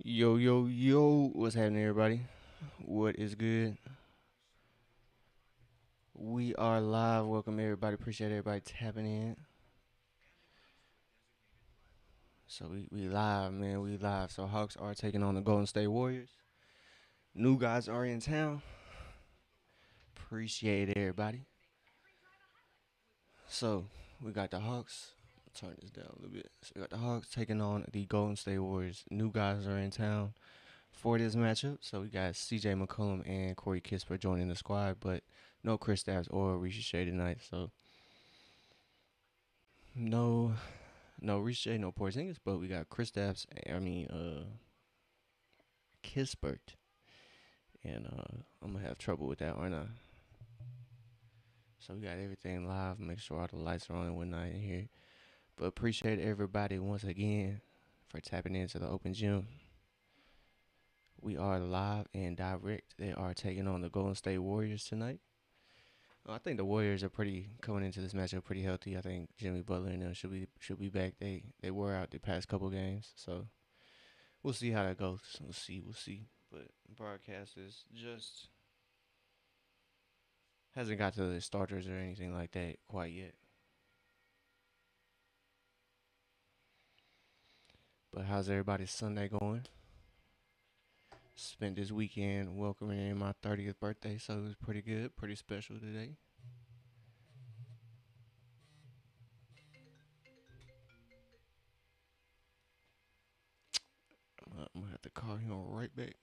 Yo, yo, yo, what's happening, everybody? What is good? We are live. Welcome, everybody. Appreciate everybody tapping in. So, we live, man. We live. So, Hawks are taking on the Golden State Warriors. New guys are in town. Appreciate everybody. So, we got the Hawks. Turn this down a little bit. So, we got the Hawks taking on the Golden State Warriors. New guys are in town for this matchup. So, we got CJ McCollum and Corey Kispert joining the squad, but no Chris Stapps or Rishi Shea tonight. So, no No Riche, no Porzingis, but we got Kristaps. Kispert, and I'm gonna have trouble with that, aren't I? So we got everything live. Make sure all the lights are on and whatnot in here. But appreciate everybody once again for tapping into the open gym. We are live and direct. They are taking on the Golden State Warriors tonight. I think the Warriors are pretty coming into this matchup pretty healthy. I think Jimmy Butler and them should be back. They were out the past couple games, so we'll see how that goes. We'll see. But broadcast is just hasn't got to the starters or anything like that quite yet. But how's everybody's Sunday going? Spent this weekend welcoming in my 30th birthday, so it was pretty good, pretty special today. I'm gonna have to call him right back.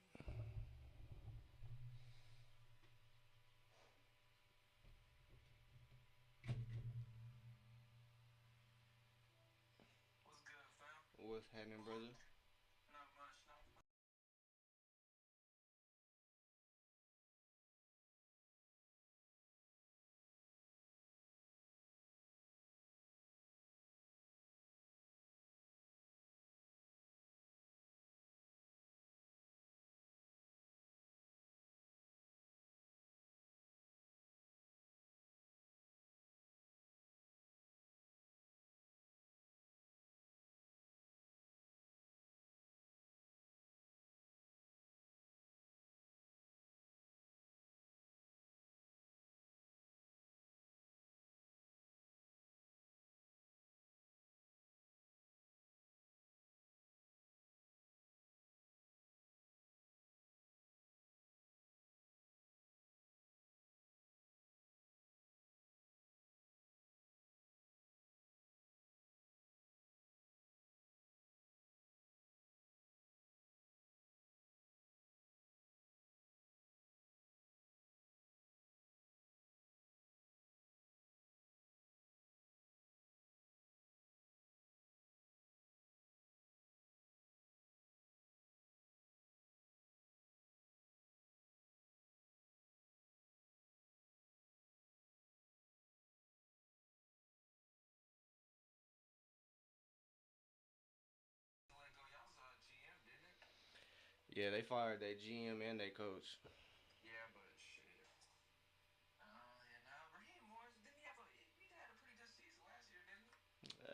What's happening, brother? Yeah, they fired their GM and their coach.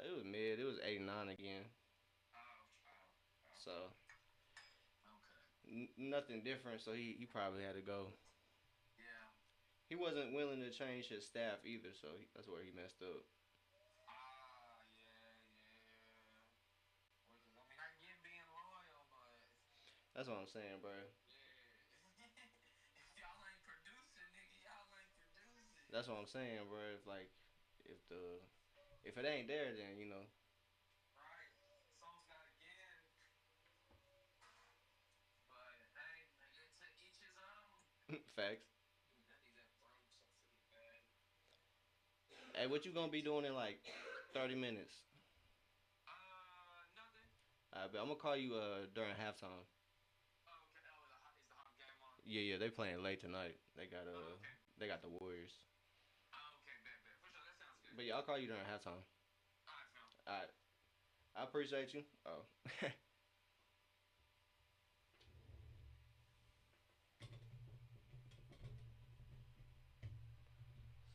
It was mid. It was 8-9 again. So nothing different. So he probably had to go. He wasn't willing to change his staff either. So that's where he messed up. That's what I'm saying, bro. That's what I'm saying, bro. If it ain't there, then facts. Hey, what you gonna be doing in like 30 minutes? I'm gonna call you during halftime. Yeah, they playing late tonight. They got the Warriors. But yeah, I'll call you during halftime. All right, I appreciate you. Oh,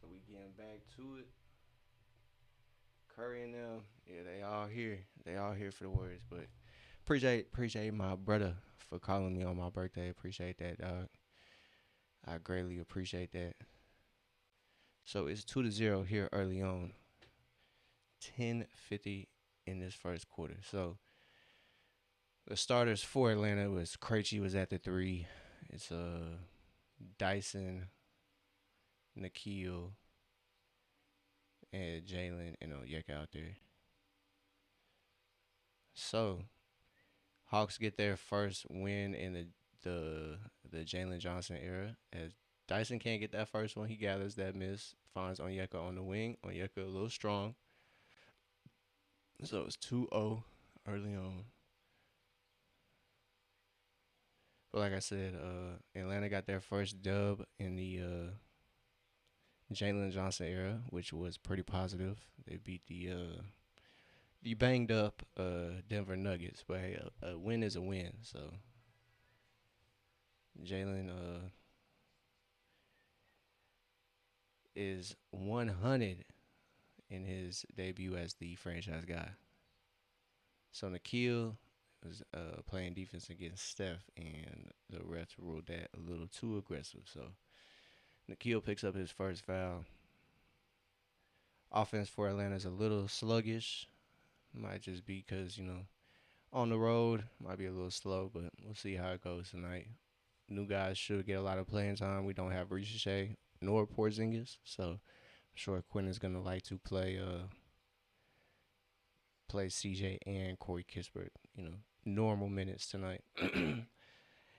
so we getting back to it. Curry and them, yeah, they all here. They all here for the Warriors, but Appreciate my brother for calling me on my birthday. Appreciate that, dog. I greatly appreciate that. So it's 2-0 here early on. 10:50 in this first quarter. So the starters for Atlanta was Krejci was at the three. It's Dyson, Nikhil, and Jalen and Onyeka out there. So Hawks get their first win in the Jalen Johnson era. As Dyson can't get that first one, he gathers that miss, finds Onyeka on the wing. Onyeka a little strong. So it's 2-0 early on. But like I said, Atlanta got their first dub in the Jalen Johnson era, which was pretty positive. They beat the banged up Denver Nuggets, but hey, a win is a win. So Jalen is 100 in his debut as the franchise guy. So Nikhil was playing defense against Steph, and the refs ruled that a little too aggressive. So Nikhil picks up his first foul. Offense for Atlanta is a little sluggish. Might just be because, on the road, might be a little slow, but we'll see how it goes tonight. New guys should get a lot of playing time. We don't have Ricochet nor Porzingis, so I'm sure Quinn is going to like to play CJ and Corey Kispert, normal minutes tonight. And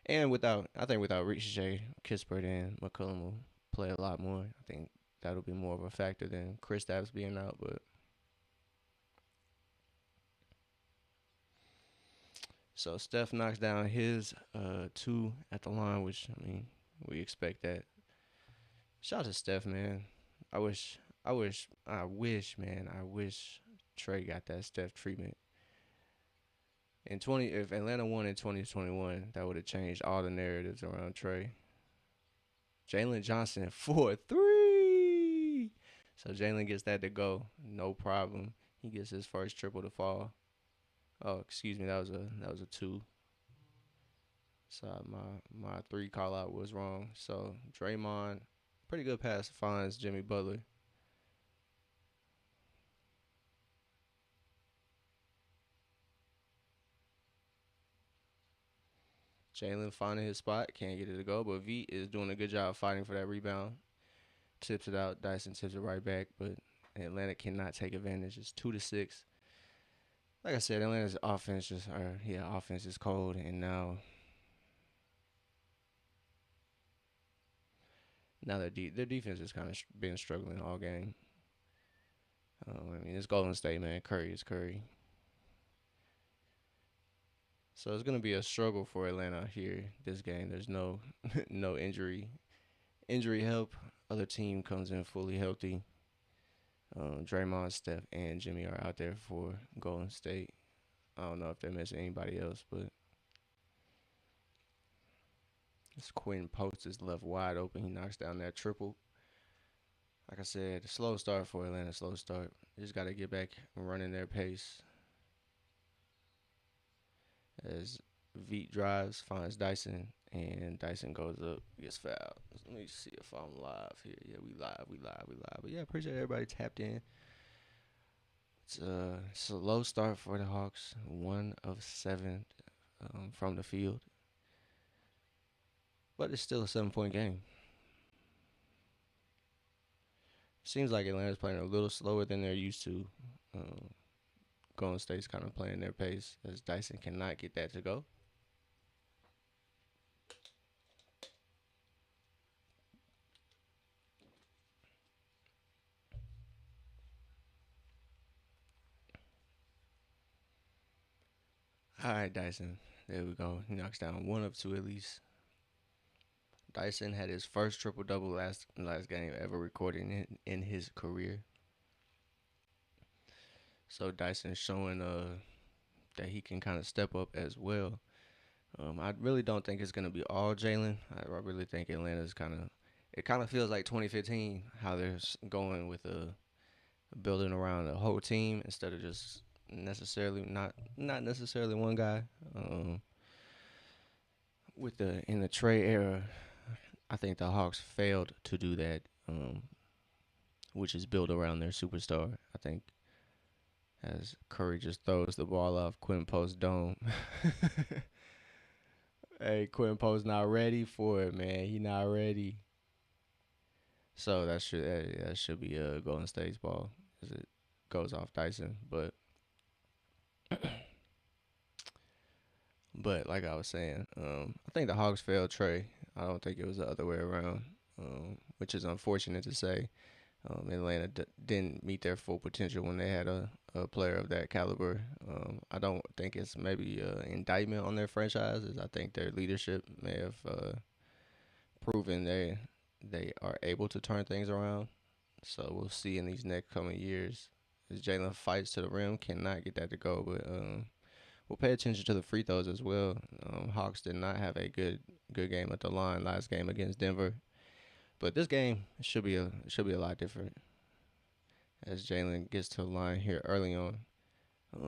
I think without Ricochet, Kispert and McCollum will play a lot more. I think that'll be more of a factor than Kristaps being out, but so Steph knocks down his two at the line, which we expect that. Shout out to Steph, man. I wish Trey got that Steph treatment. If Atlanta won in 2021, that would have changed all the narratives around Trey. Jalen Johnson for 3. So Jalen gets that to go, no problem. He gets his first triple to fall. Oh, excuse me, that was a 2. So my 3 call out was wrong. So Draymond, pretty good pass, finds Jimmy Butler. Jalen finding his spot, can't get it to go, but V is doing a good job fighting for that rebound. Tips it out, Dyson tips it right back, but Atlanta cannot take advantage. It's 2-6. Like I said, Atlanta's offense offense is cold, and now their defense has kind of been struggling all game. It's Golden State, man. Curry is Curry. So it's gonna be a struggle for Atlanta here this game. There's no no injury help. Other team comes in fully healthy. Draymond, Steph, and Jimmy are out there for Golden State. I don't know if they're missing anybody else, but this Quinn post is left wide open. He knocks down that triple. Like I said, slow start for Atlanta. Slow start. They just got to get back and running their pace. As Veet drives, finds Dyson, and Dyson goes up, gets fouled. Let me see if I'm live here. Yeah, we live. But yeah, appreciate everybody tapped in. It's a slow start for the Hawks. 1 of 7 from the field. But it's still a 7-point game. Seems like Atlanta's playing a little slower than they're used to. Golden State's kind of playing their pace as Dyson cannot get that to go. All right, Dyson. There we go. He knocks down 1 of 2 at least. Dyson had his first triple-double last game ever recorded in his career. So Dyson's showing that he can kind of step up as well. I really don't think it's going to be all Jalen. I really think Atlanta's it kind of feels like 2015, how they're going with building around the whole team instead of just necessarily not necessarily one guy. Um, with the in the Trey era, I think the Hawks failed to do that, which is built around their superstar. I think as Curry just throws the ball off Quinn Post dome. Hey, Quinn Post not ready for it, man. He not ready. So that should be a Golden State's ball as it goes off Dyson. But like I was saying, I think the Hawks failed Trey. I don't think it was the other way around, which is unfortunate to say. Atlanta didn't meet their full potential when they had a player of that caliber. I don't think it's maybe an indictment on their franchises. I think their leadership may have proven they are able to turn things around. So we'll see in these next coming years as Jalen fights to the rim, cannot get that to go. But we'll pay attention to the free throws as well. Hawks did not have a good game at the line last game against Denver, but this game should be a lot different as Jalen gets to the line here early on.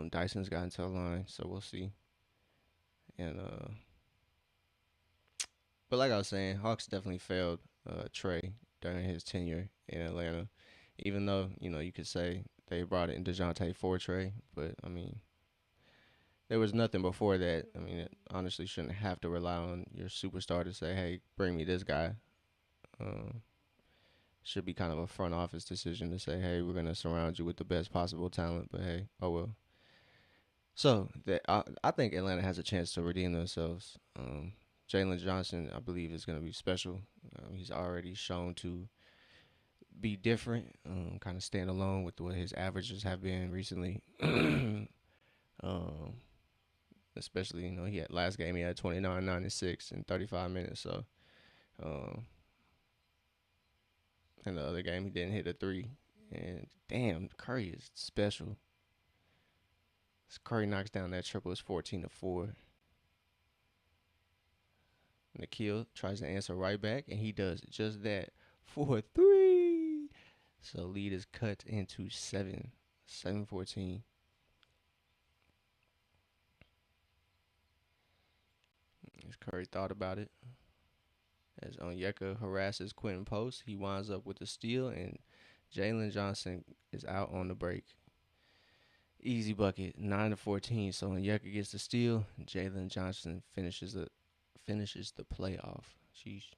Dyson's gotten to the line, so we'll see. And but like I was saying, Hawks definitely failed Trey during his tenure in Atlanta. Even though you could say they brought in Dejounte for Trey, but I mean there was nothing before that. I mean, it honestly shouldn't have to rely on your superstar to say, "Hey, bring me this guy." Um, should be kind of a front office decision to say, "Hey, we're gonna surround you with the best possible talent." But hey, oh well. So I think Atlanta has a chance to redeem themselves. Jalen Johnson, I believe, is going to be special. He's already shown to be different, kind of stand alone with what his averages have been recently. um, Especially, he had last game he had 29, 96 in 35 minutes. So, um, in the other game he didn't hit a three. And damn, Curry is special. As Curry knocks down that triple, it's 14-4. Nikhil tries to answer right back, and he does just that for three. So lead is cut into 7-14. As Curry thought about it. As Onyeka harasses Quentin Post, he winds up with a steal, and Jalen Johnson is out on the break. Easy bucket, 9-14. So Onyeka gets the steal. Jalen Johnson finishes the playoff. Sheesh.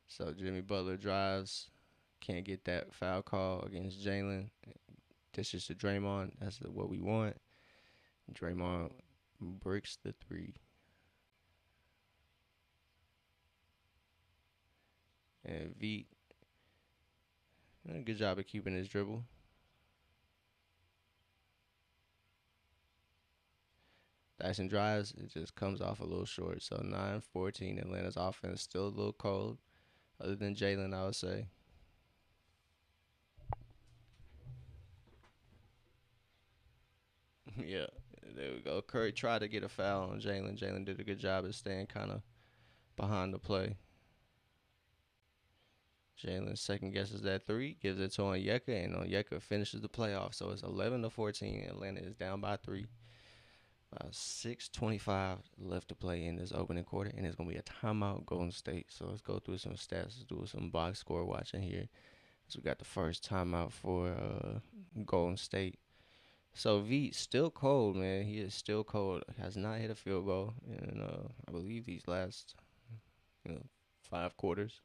So Jimmy Butler drives, can't get that foul call against Jalen. Dishes to Draymond. That's what we want. Draymond breaks the three. And V, good job of keeping his dribble. Dyson drives, it just comes off a little short. So 9-14. Atlanta's offense still a little cold. Other than Jalen, I would say. Yeah, there we go. Curry tried to get a foul on Jalen. Jalen did a good job of staying kind of behind the play. Jalen second guesses that three, gives it to Onyeka, and Onyeka finishes the playoff. So it's 11-14. Atlanta is down by three. 6:25 left to play in this opening quarter, and it's gonna be a timeout Golden State. So let's go through some stats. Let's do some box score watching here. So we got the first timeout for Golden State. So V still cold, man. He is still cold. Has not hit a field goal in I believe these last 5 quarters.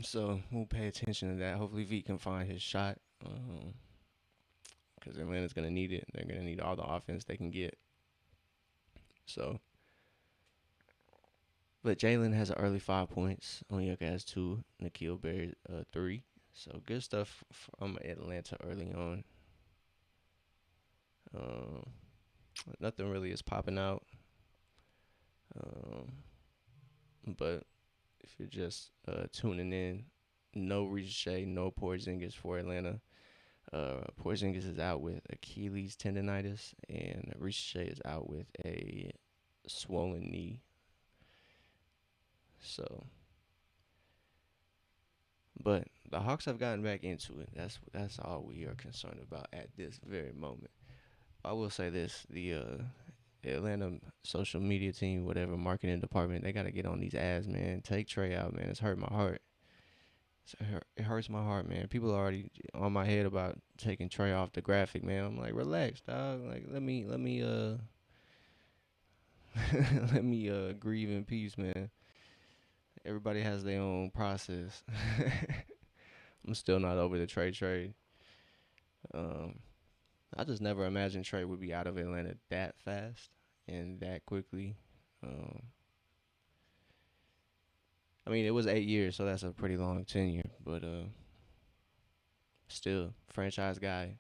So we'll pay attention to that. Hopefully V can find his shot. Because Atlanta's gonna need it. They're gonna need all the offense they can get. So, but Jalen has an early 5 points. Onyeka has two. Nikhil Berry three. So good stuff from Atlanta early on. Um, Nothing really is popping out. Um, but if you're just tuning in, no Ricochet, no Porzingis for Atlanta. Porzingis is out with Achilles tendonitis, and Ricochet is out with a swollen knee. So But the Hawks have gotten back into it. That's all we are concerned about at this very moment. I will say this: the Atlanta social media team, whatever marketing department, they gotta get on these ads, man. Take Trey out, man. It's hurt my heart. It hurts my heart, man. People are already on my head about taking Trey off the graphic, man. I'm like, relax, dog. Like, let me grieve in peace, man. Everybody has their own process. I'm still not over the Trey trade. Um, I just never imagined Trey would be out of Atlanta that fast and that quickly. Um, I mean, it was 8 years, so that's a pretty long tenure. But still, franchise guy.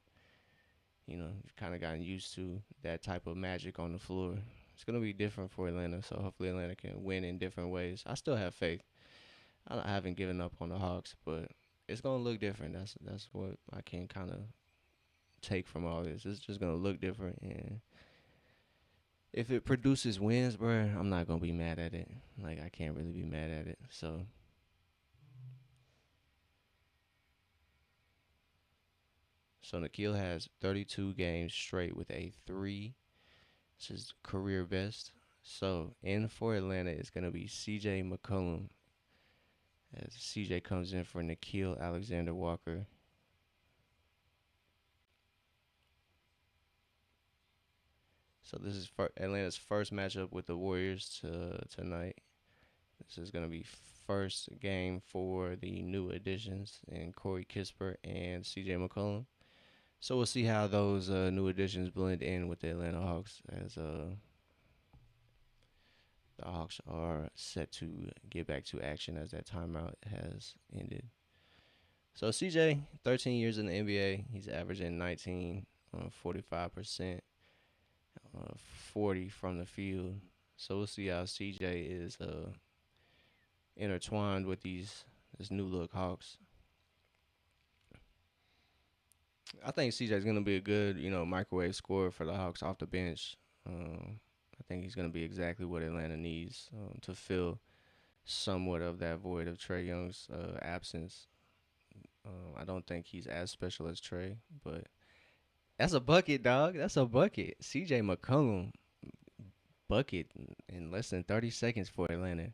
You've kind of gotten used to that type of magic on the floor. It's gonna be different for Atlanta, so hopefully Atlanta can win in different ways. I still have faith. I haven't given up on the Hawks, but it's gonna look different. That's what I can kind of take from all this. It's just gonna look different, and if it produces wins, bro, I'm not gonna be mad at it. Like I can't really be mad at it. So Nikhil has 32 games straight with a 3, which is career best. So in for Atlanta is gonna be C.J. McCollum as C.J. comes in for Nikhil Alexander Walker. So this is Atlanta's first matchup with the Warriors tonight. This is gonna be first game for the new additions in Corey Kispert and C.J. McCollum. So we'll see how those new additions blend in with the Atlanta Hawks as the Hawks are set to get back to action as that timeout has ended. So CJ, 13 years in the NBA, he's averaging 19 on 45%, 40 from the field. So we'll see how CJ is intertwined with this new look Hawks. I think CJ's gonna be a good, microwave scorer for the Hawks off the bench. I think he's gonna be exactly what Atlanta needs to fill somewhat of that void of Trey Young's absence. I don't think he's as special as Trey, but that's a bucket, dog. That's a bucket. CJ McCollum bucket in less than 30 seconds for Atlanta.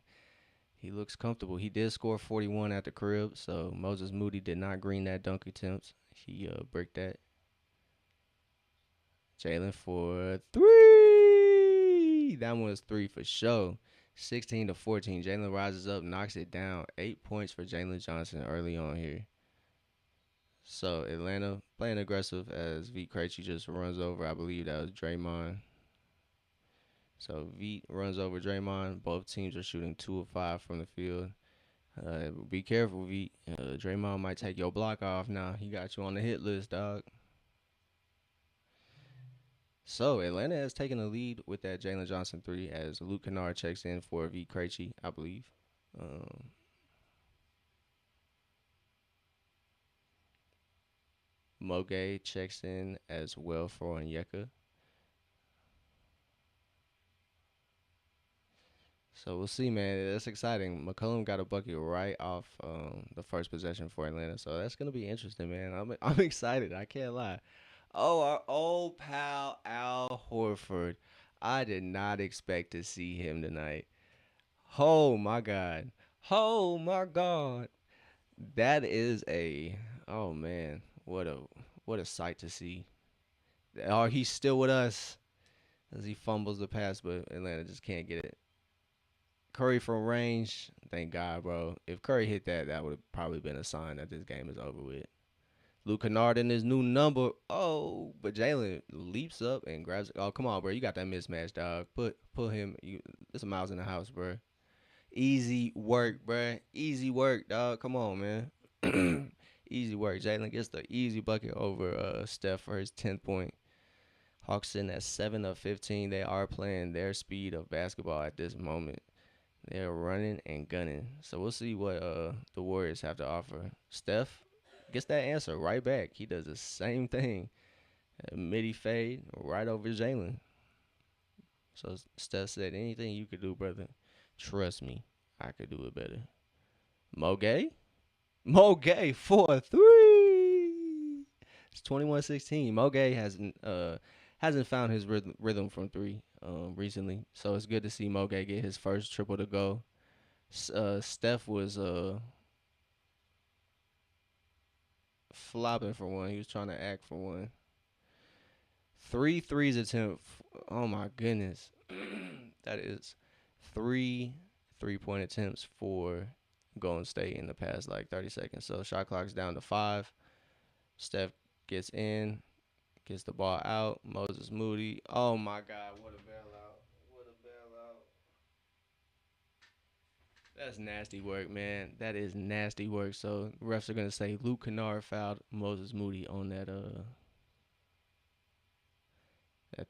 He looks comfortable. He did score 41 at the crib, so Moses Moody did not green that dunk attempt. He bricked that. Jalen for 3. That one was 3 for sure. 16-14. Jalen rises up, knocks it down. 8 points for Jalen Johnson early on here. So Atlanta playing aggressive as Vit Krejci just runs over. I believe that was Draymond. So Vit runs over Draymond. Both teams are shooting 2 of 5 from the field. Be careful, Vit. Draymond might take your block off now. He got you on the hit list, dog. So Atlanta has taken the lead with that Jalen Johnson 3 as Luke Kennard checks in for Vit Krejci, I believe. Moge checks in as well for Onyeka. So we'll see, man. That's exciting. McCollum got a bucket right off the first possession for Atlanta, so that's gonna be interesting, man. I'm excited. I can't lie. Oh, our old pal Al Horford. I did not expect to see him tonight. Oh my God. Oh my God. That is a oh man. What a sight to see. Oh, he's still with us as he fumbles the pass, but Atlanta just can't get it. Curry from range, thank God, bro. If Curry hit that, that would have probably been a sign that this game is over with. Luke Kennard in his new number. Oh, but Jalen leaps up and grabs it. Oh, come on, bro. You got that mismatch, dog. Put him. There's a Miles in the house, bro. Easy work, bro. Easy work, dog. Come on, man. Easy work. Jalen gets the easy bucket over Steph for his 10th point. Hawks sitting at 7 of 15. They are playing their speed of basketball at this moment. They're running and gunning. So we'll see what the Warriors have to offer. Steph gets that answer right back. He does the same thing. A midi fade right over Jalen. So Steph said, anything you could do, brother, trust me, I could do it better. Moge Mo Gay for a three. It's 21-16. Mo Gay hasn't found his rhythm from three recently, so it's good to see Mo Gay get his first triple to go. Steph was flopping for one. He was trying to act for one. Three threes attempt. Oh my goodness, that is 3 3-point attempts for Golden State in the past like 30 seconds. So shot clock's down to 5. Steph gets in, gets the ball out. Moses Moody. Oh my God, what a bailout! What a bailout! That's nasty work, man. That is nasty work. So refs are gonna say Luke Kennard fouled Moses Moody on that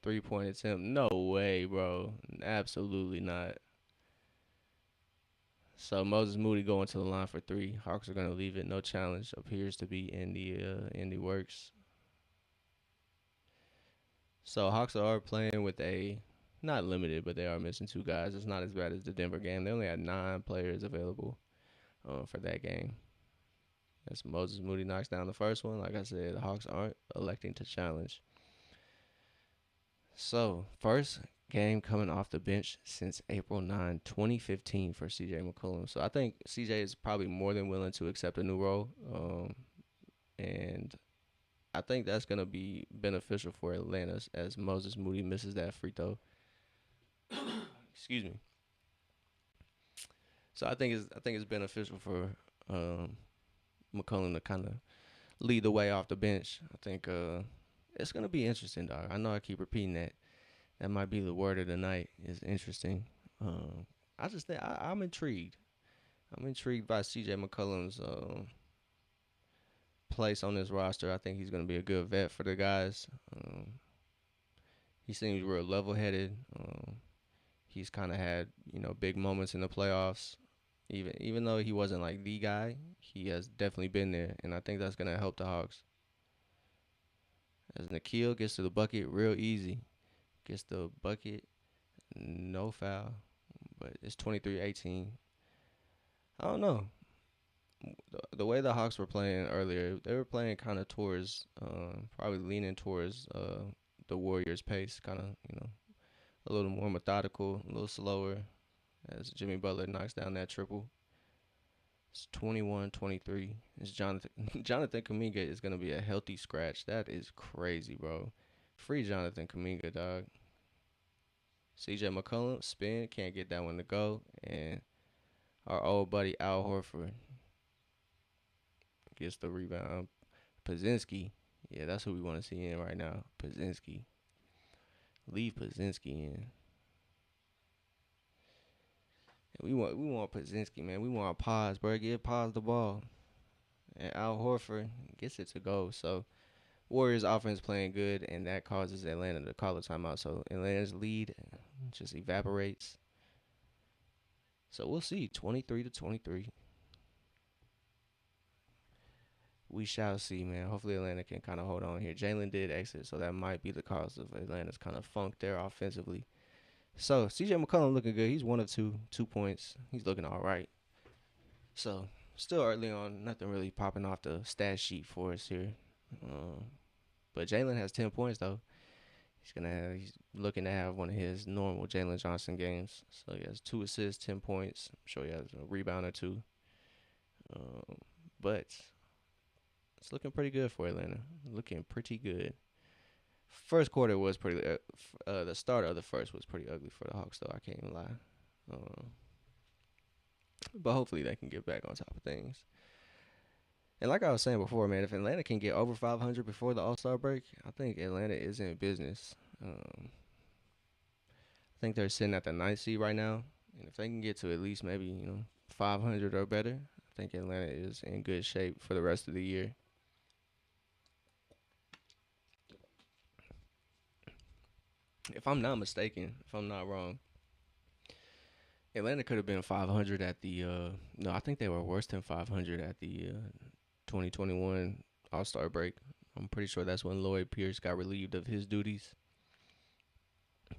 3 point attempt. No way, bro. Absolutely not. So Moses Moody going to the line for three. Hawks are gonna leave it. No challenge appears to be in the works. So Hawks are playing with a not limited, but they are missing two guys. It's not as bad as the Denver game. They only had 9 players available for that game. As Moses Moody knocks down the first one, like I said, the Hawks aren't electing to challenge. So first game coming off the bench since April 9, 2015 for CJ McCollum. So I think CJ is probably more than willing to accept a new role. And I think that's going to be beneficial for Atlanta as Moses Moody misses that free throw. Excuse me. So I think it's beneficial for McCollum to kind of lead the way off the bench. I think it's gonna be interesting, dog. I know I keep repeating that. That might be the word of the night. Is interesting. I just think I'm intrigued. I'm intrigued by C.J. McCollum's place on this roster. I think he's gonna be a good vet for the guys. He seems real level-headed. He's kind of had big moments in the playoffs. Even though he wasn't like the guy, he has definitely been there, and I think that's gonna help the Hawks. As Nikhil gets to the bucket real easy, gets the bucket, no foul, but it's 23-18. I don't know. The way the Hawks were playing earlier, they were playing kind of towards, probably leaning towards the Warriors' pace, kind of, a little more methodical, a little slower, as Jimmy Butler knocks down that triple. It's 21-23. It's Jonathan Jonathan Kaminga is gonna be a healthy scratch. That is crazy, bro. Free Jonathan Kaminga, dog. CJ McCollum spin, can't get that one to go, and our old buddy Al Horford gets the rebound. Pazinski, yeah, that's who we want to see in right now. Pazinski, leave Pazinski in. We want Pazinski, man. We want Paz, bro. Give Paz the ball. And Al Horford gets it to go. So Warriors offense playing good, and that causes Atlanta to call a timeout. So Atlanta's lead just evaporates. So we'll see, 23-23. We shall see, man. Hopefully Atlanta can kind of hold on here. Jalen did exit, so that might be the cause of Atlanta's kind of funk there offensively. So CJ McCollum looking good. He's one of 2 points. He's looking all right. So still early on, nothing really popping off the stat sheet for us here. But Jalen has 10 points though. He's looking to have one of his normal Jalen Johnson games. So he has 2 assists, 10 points. I'm sure he has a rebound or two. But it's looking pretty good for Atlanta. Looking pretty good. First quarter was pretty. The start of the first was pretty ugly for the Hawks, though. I can't even lie. But hopefully they can get back on top of things. And like I was saying before, man, if Atlanta can get over 500 before the All-Star break, I think Atlanta is in business. I think they're sitting at the 9th seed right now, and if they can get to at least maybe 500 or better, I think Atlanta is in good shape for the rest of the year. If I'm not mistaken, if I'm not wrong, Atlanta could have been 500 at the no, I think they were worse than 500 at the 2021 All-Star break. I'm pretty sure that's when Lloyd Pierce got relieved of his duties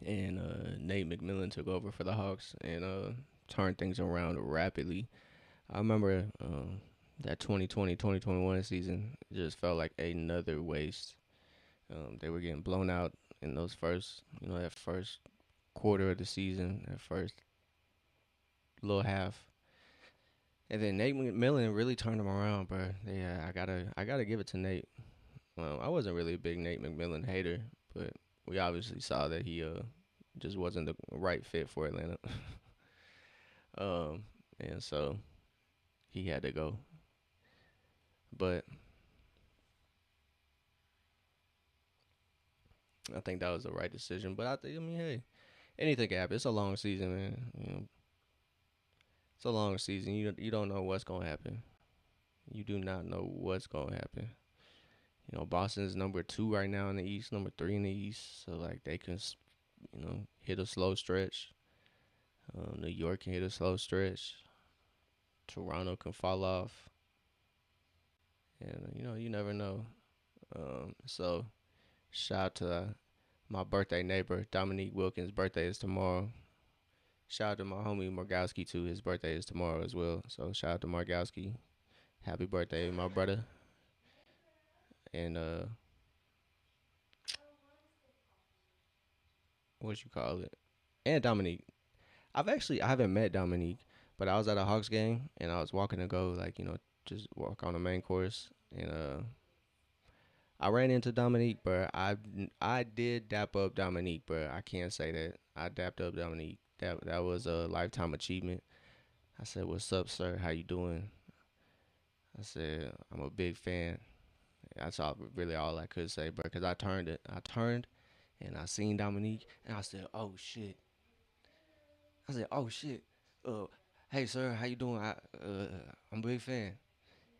and Nate McMillan took over for the Hawks and turned things around rapidly. I remember That 2020-2021 season just felt like another waste. They were getting blown out in those first, that first quarter of the season, that first little half. And then Nate McMillan really turned them around, bro. Yeah, I gotta give it to Nate. I wasn't really a big Nate McMillan hater, but we obviously saw that he just wasn't the right fit for Atlanta. um, and so he had to go. But I think that was the right decision. But I mean, hey, anything can happen. It's a long season, man. It's a long season. You don't know what's gonna happen. You do not know what's gonna happen. Boston's number 2 right now in the East, number 3 in the East. So like they can, hit a slow stretch. New York can hit a slow stretch. Toronto can fall off, and you never know. So shout out to my birthday neighbor Dominique Wilkins' birthday is tomorrow. Shout out to my homie Morgowski too. His birthday is tomorrow as well. So shout out to Morgowski. Happy birthday, my brother. And what you call it? And Dominique. I haven't met Dominique, but I was at a Hawks game and I was walking to go like just walk on the main course and I ran into Dominique, but I did dap up Dominique, but I can't say that I dapped up Dominique. That was a lifetime achievement. I said, "What's up, sir? How you doing?" I said, "I'm a big fan." That's really all I could say, bro. Because I turned, and I seen Dominique, and I said, "Oh shit." I said, "Oh shit." Uh, hey sir, how you doing? I'm a big fan.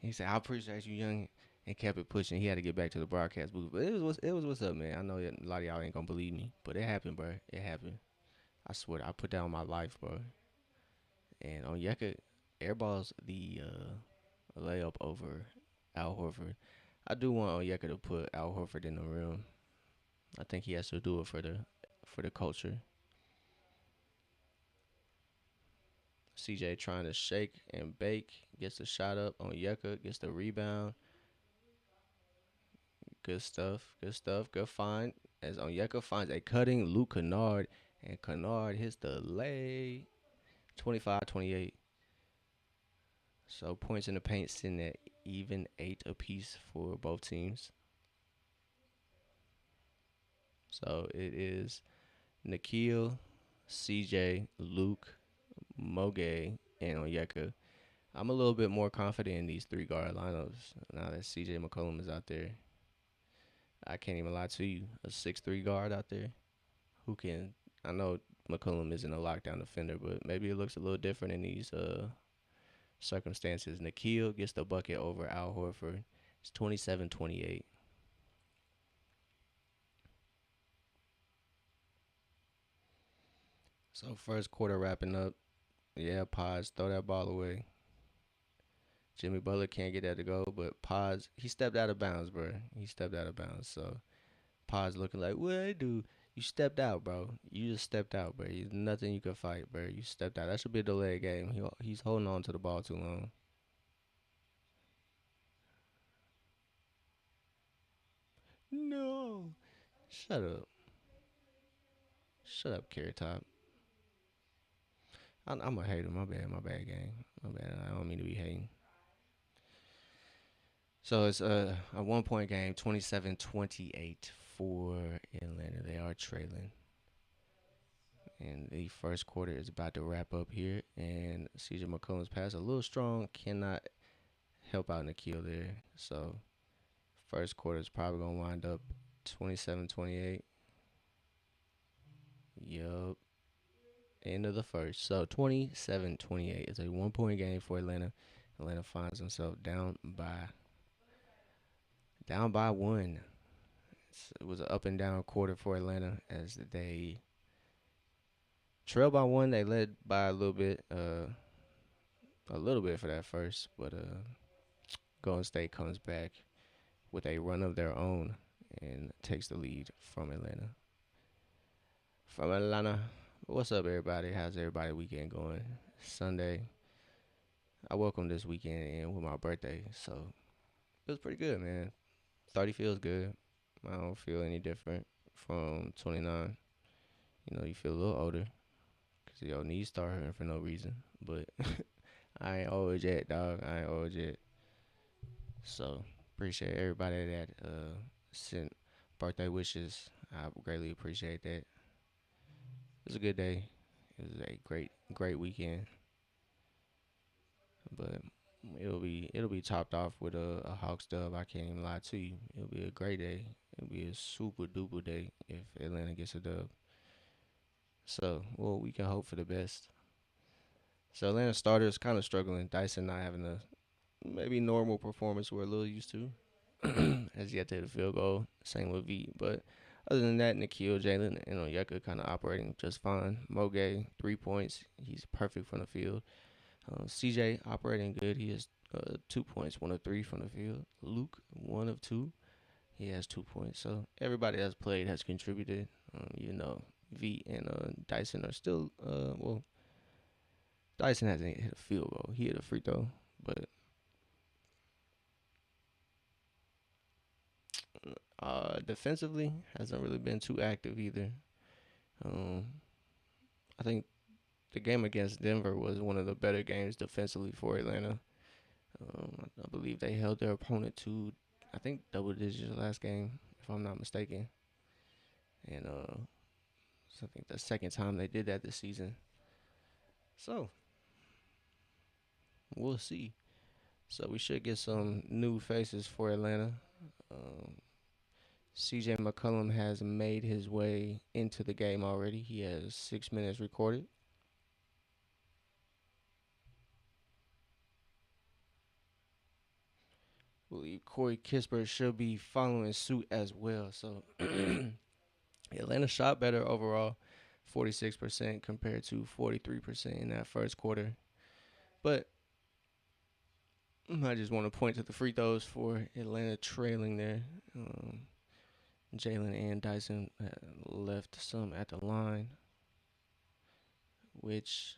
He said, "I appreciate you, young," and kept it pushing. He had to get back to the broadcast booth, but it was what's up, man. I know that a lot of y'all ain't gonna believe me, but it happened, bro. It happened. I swear, I put down my life, bro. And on Yeka, airballs the layup over Al Horford. I do want Onyeka to put Al Horford in the rim. I think he has to do it for the culture. CJ trying to shake and bake, gets the shot up. Onyeka gets the rebound. Good stuff. Good stuff. Good find. As Onyeka finds a cutting Luke Kennard, and Kennard hits the lay. 25-28. So points in the paint sitting at even 8 apiece for both teams. So it is Nikhil, CJ, Luke, Moge, and Onyeka. I'm a little bit more confident in these 3 guard lineups now that CJ McCollum is out there. I can't even lie to you. A 6'3" guard out there who can. I know McCollum isn't a lockdown defender, but maybe it looks a little different in these circumstances. Nikhil gets the bucket over Al Horford. It's 27-28. So first quarter wrapping up. Yeah, Pods, throw that ball away. Jimmy Butler can't get that to go, but Pods, he stepped out of bounds, bro. He stepped out of bounds. So Pods looking like, what I do? You stepped out, bro. You just stepped out, bro. There's nothing you can fight, bro. You stepped out. That should be a delayed game. He's holding on to the ball too long. No. Shut up. Shut up, Carrot Top. I'm a hater. My bad. My bad, gang. My bad. I don't mean to be hating. So it's a 1 point game, 27-28 for Atlanta. They are trailing. And the first quarter is about to wrap up here. And CJ McCollum's pass a little strong. Cannot help out Nikhil there. So first quarter is probably going to wind up 27-28. Yup. End of the first. So 27-28 is a 1 point game for Atlanta. Atlanta finds himself down by one. It was an up and down quarter for Atlanta as they trailed by one. They led by a little bit for that first, but Golden State comes back with a run of their own and takes the lead from Atlanta. From Atlanta, what's up, everybody? How's everybody weekend going? Sunday. I welcomed this weekend in with my birthday, so it was pretty good, man. 30 feels good. I don't feel any different from 29. You know, you feel a little older because your knees start hurting for no reason. But I ain't old yet, dog. I ain't old yet. So appreciate everybody that sent birthday wishes. I greatly appreciate that. It was a good day. It was a great weekend. But it'll be topped off with a Hawks dub. I can't even lie to you. It'll be a great day. It'll be a super duper day if Atlanta gets a dub. So, well, we can hope for the best. So Atlanta starters kind of struggling. Dyson not having a maybe normal performance we're a little used to. Has yet to hit a field goal. Same with V. But other than that, Nikhil, Jalen, and Onyeka kind of operating just fine. Moge, 3 points. He's perfect from the field. CJ operating good. He has 2 points, 1 of 3 from the field. Luke, 1 of 2. He has 2 points. So everybody that's played has contributed. Even though V and Dyson are still, well, Dyson hasn't hit a field goal. He hit a free throw. But defensively, hasn't really been too active either. Um, I think the game against Denver was one of the better games defensively for Atlanta. I believe they held their opponent to, I think, double digits last game, if I'm not mistaken. And so I think the second time they did that this season. So we'll see. So we should get some new faces for Atlanta. Um, CJ McCollum has made his way into the game already. He has 6 minutes recorded. I believe Corey Kispert should be following suit as well. So Atlanta shot better overall, 46% compared to 43% in that first quarter. But I just want to point to the free throws for Atlanta trailing there. Jalen and Dyson left some at the line, which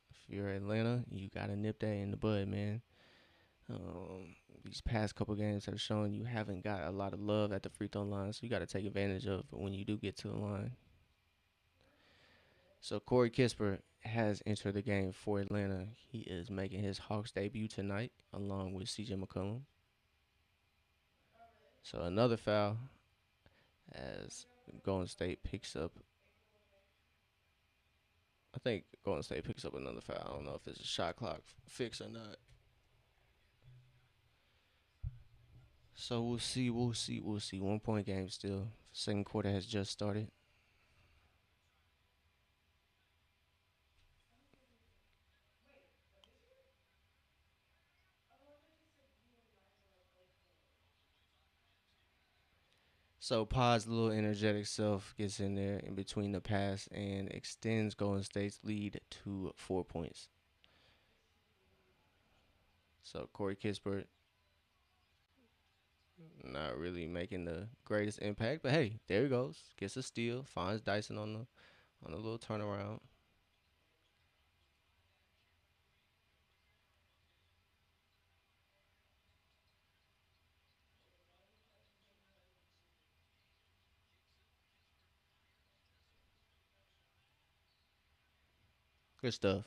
if you're Atlanta, you got to nip that in the bud, man. These past couple games have shown you haven't got a lot of love at the free throw line, so you got to take advantage of when you do get to the line. So Corey Kispert has entered the game for Atlanta. He is making his Hawks debut tonight, along with CJ McCollum. So another foul as Golden State picks up. I think Golden State picks up another foul. I don't know if it's a shot clock fix or not. So we'll see. 1 point game still. Second quarter has just started. So Pod's little energetic self gets in there in between the pass and extends Golden State's lead to 4 points. So Corey Kispert not really making the greatest impact, but hey, there he goes. Gets a steal, finds Dyson on a little turnaround. Good stuff.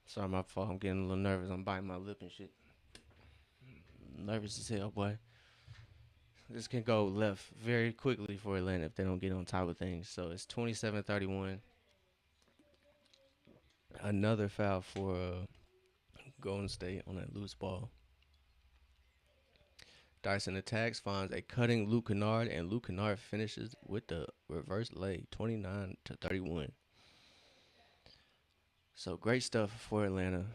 Sorry, my fault. I'm getting a little nervous. I'm biting my lip and shit. Nervous as hell, boy. This can go left very quickly for Atlanta if they don't get on top of things. So it's 27-31. Another foul for Golden State on that loose ball. Dyson attacks, finds a cutting Luke Kennard, and Luke Kennard finishes with the reverse leg, 29-31. So great stuff for Atlanta.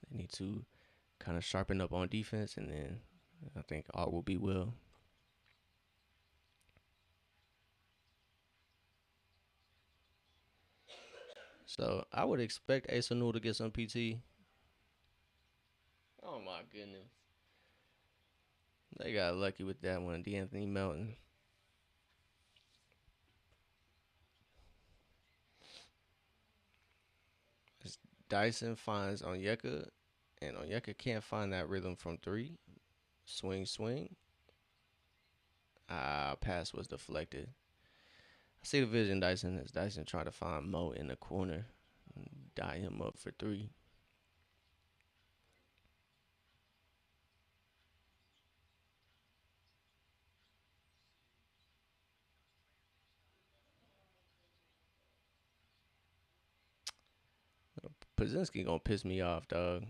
They need to kind of sharpen up on defense, and then I think all will be well. So I would expect Asa Newell to get some PT. Oh my goodness. They got lucky with that one. D'Anthony Melton. Dyson finds Onyeka, and Onyeka can't find that rhythm from three. Swing, swing. Pass was deflected. I see the vision, Dyson. As Dyson trying to find Mo in the corner, die him up for three. Pazinski gonna piss me off, dog.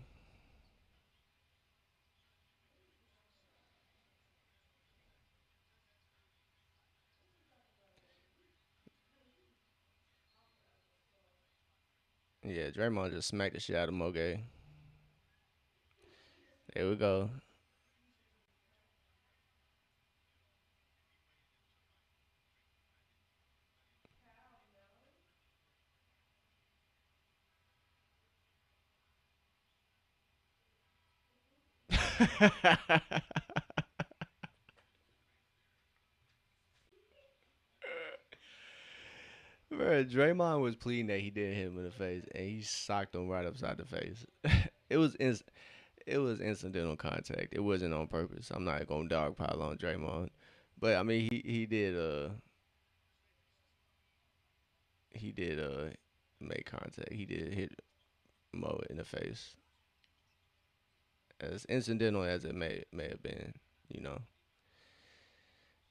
Yeah, Draymond just smacked the shit out of Moge. There we go. Bro, Draymond was pleading that he didn't hit him in the face, and he socked him right upside the face. it was it was incidental contact. It wasn't on purpose. I'm not gonna dogpile on Draymond, but I mean he did make contact. He did hit Mo in the face, as incidental as it may have been. You know,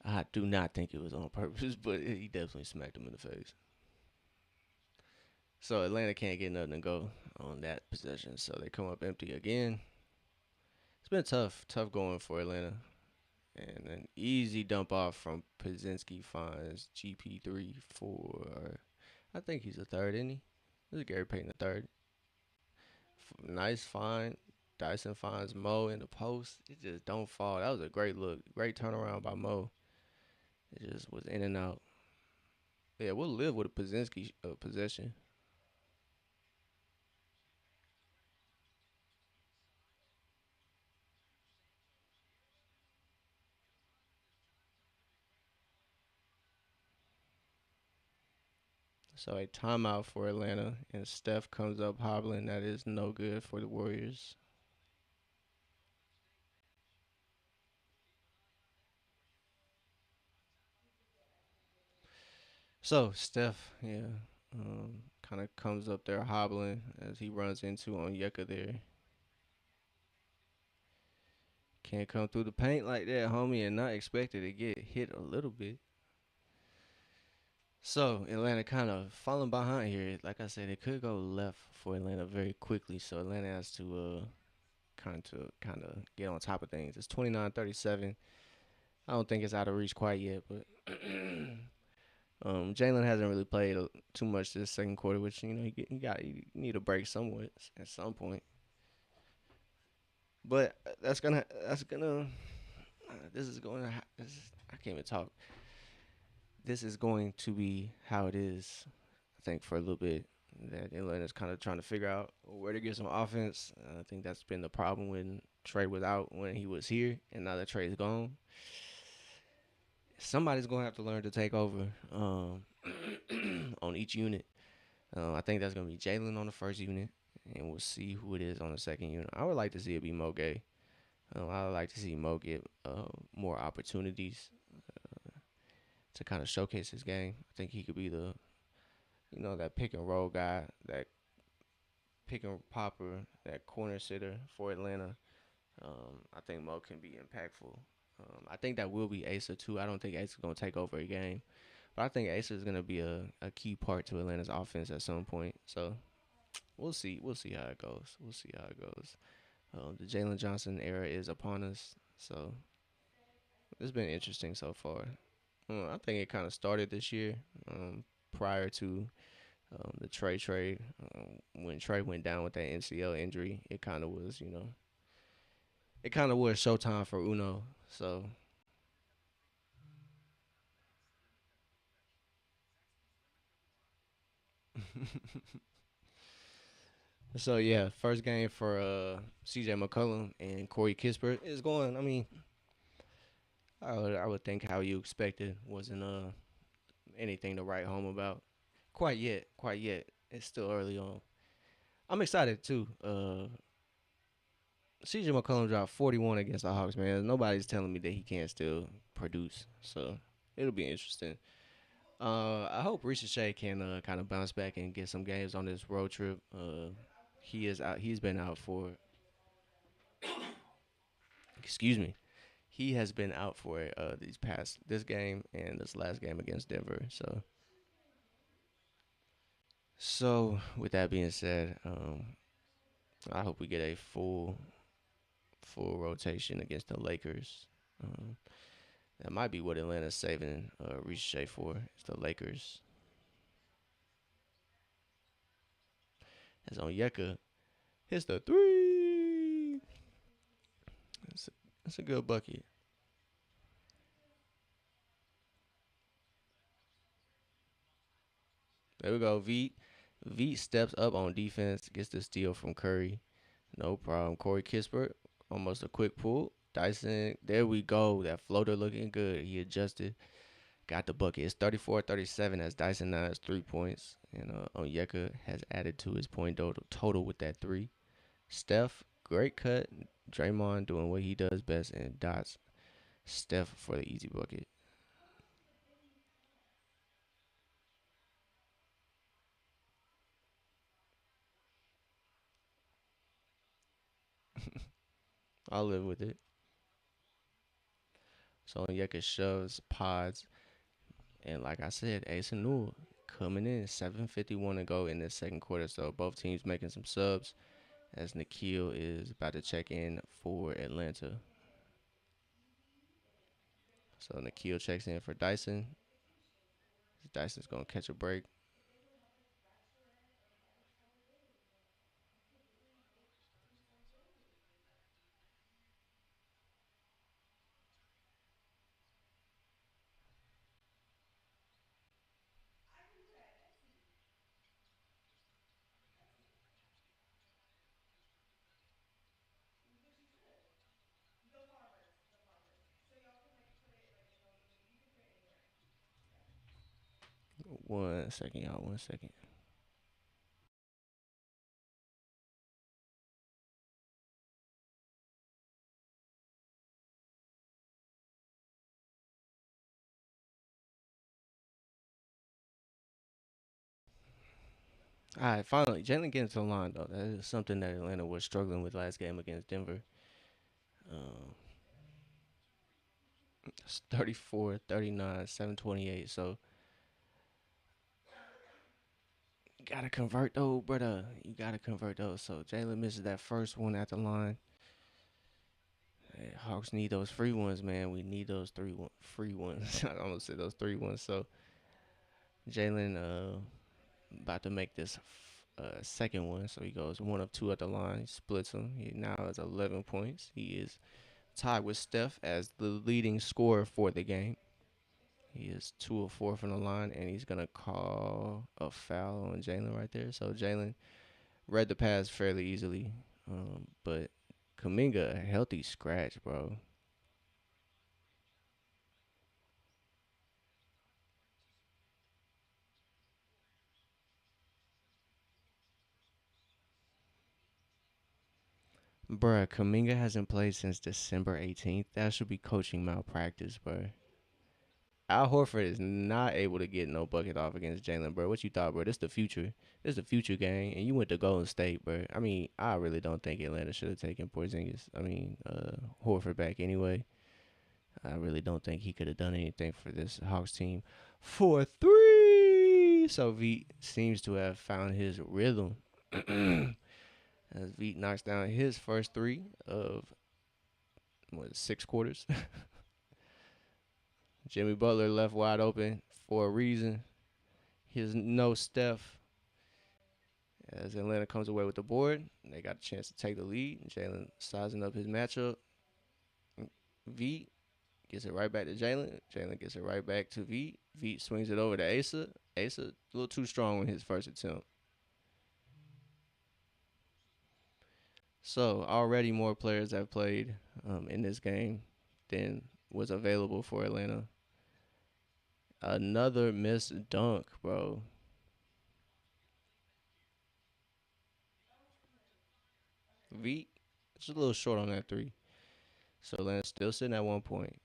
I do not think it was on purpose, but he definitely smacked him in the face. So Atlanta can't get nothing to go on that possession. So they come up empty again. It's been tough going for Atlanta. And an easy dump off from Pazinski finds GP3 for, I think he's a third, isn't he? This is Gary Payton, a third. Nice find. Dyson finds Mo in the post. It just don't fall. That was a great look. Great turnaround by Mo. It just was in and out. Yeah, we'll live with a Pazinski possession. So a timeout for Atlanta, and Steph comes up hobbling. That is no good for the Warriors. So Steph, yeah, kind of comes up there hobbling as he runs into Onyeka there. Can't come through the paint like that, homie, and not expected to get hit a little bit. So Atlanta kind of falling behind here. Like I said, it could go left for Atlanta very quickly. So Atlanta has to kind of get on top of things. It's 29-37. I don't think it's out of reach quite yet, but Jalen hasn't really played too much this second quarter, which you need a break somewhat at some point. But this is going to I can't even talk. This is going to be how it is. I think for a little bit that Atlanta's kind of trying to figure out where to get some offense. I think that's been the problem when Trey was out when he was here, and now that Trey's gone. Somebody's gonna have to learn to take over on each unit. I think that's gonna be Jalen on the first unit, and we'll see who it is on the second unit. I would like to see it be Mo Gay. I would like to see Mo get more opportunities to kind of showcase his game. I think he could be that pick and roll guy, that pick and popper, that corner sitter for Atlanta. I think Mo can be impactful. I think that will be Asa too. I don't think Asa's gonna take over a game, but I think Asa is gonna be a key part to Atlanta's offense at some point. So we'll see. We'll see how it goes. We'll see how it goes. The Jalen Johnson era is upon us, so it's been interesting so far. I think it kind of started this year, prior to the Trey trade. When Trey went down with that NCL injury, it kind of was, it kind of was showtime for Uno. So, so yeah, first game for CJ McCollum and Corey Kispert is going. I mean, I would think how you expected wasn't anything to write home about. Quite yet, quite yet. It's still early on. I'm excited too. CJ McCollum dropped 41 against the Hawks, man. Nobody's telling me that he can't still produce, so it'll be interesting. I hope Ricochet can kind of bounce back and get some games on this road trip. He is out. He's been out for. Excuse me. He has been out for this game and this last game against Denver. So with that being said, I hope we get a full rotation against the Lakers. Um, that might be what Atlanta's saving Ricochet for. It's the Lakers. As Onyeka hits the three. That's a good bucket. There we go. V steps up on defense, gets the steal from Curry. No problem. Corey Kispert, almost a quick pull. Dyson, there we go. That floater looking good. He adjusted, got the bucket. It's 34-37 as Dyson now has 3 points. And Onyeka has added to his point total with that three. Steph, great cut. Draymond doing what he does best and dots Steph for the easy bucket. I'll live with it. So Onyeka shoves pods. And like I said, Ace and Newell coming in 7:51 to go in this second quarter. So both teams making some subs as Nikhil is about to check in for Atlanta. So Nikhil checks in for Dyson. Dyson's gonna catch a break. One second, y'all. 1 second. All right, finally, Jalen getting to the line though. That is something that Atlanta was struggling with last game against Denver. Um, it's 34, 39, 7:28. So you gotta convert those, brother. You gotta convert those. So Jalen misses that first one at the line. Hey, Hawks need those free ones, man. We need those free ones. I almost said those 3 ones. So Jalen about to make this second one. So he goes one of two at the line. He splits them. He now has 11 points. He is tied with Steph as the leading scorer for the game. He is 2 of 4 from the line, and he's gonna call a foul on Jalen right there. So Jalen read the pass fairly easily, but Kaminga a healthy scratch, bro. Bruh, Kaminga hasn't played since December 18th. That should be coaching malpractice, bruh. Al Horford is not able to get no bucket off against Jalen, bro. What you thought, bro? This the future. This the future game, and you went to Golden State, bro. I mean, I really don't think Atlanta should have taken Porzingis. Horford back anyway. I really don't think he could have done anything for this Hawks team. For three, so V seems to have found his rhythm. As V knocks down his first three of 6 quarters. Jimmy Butler left wide open for a reason. He's no Steph. As Atlanta comes away with the board, they got a chance to take the lead. Jalen sizing up his matchup. V gets it right back to Jalen. Jalen gets it right back to V. V swings it over to Asa. Asa a little too strong on his first attempt. So already more players have played in this game than was available for Atlanta. Another missed dunk, bro. V, it's a little short on that three. So Atlanta's still sitting at 1 point.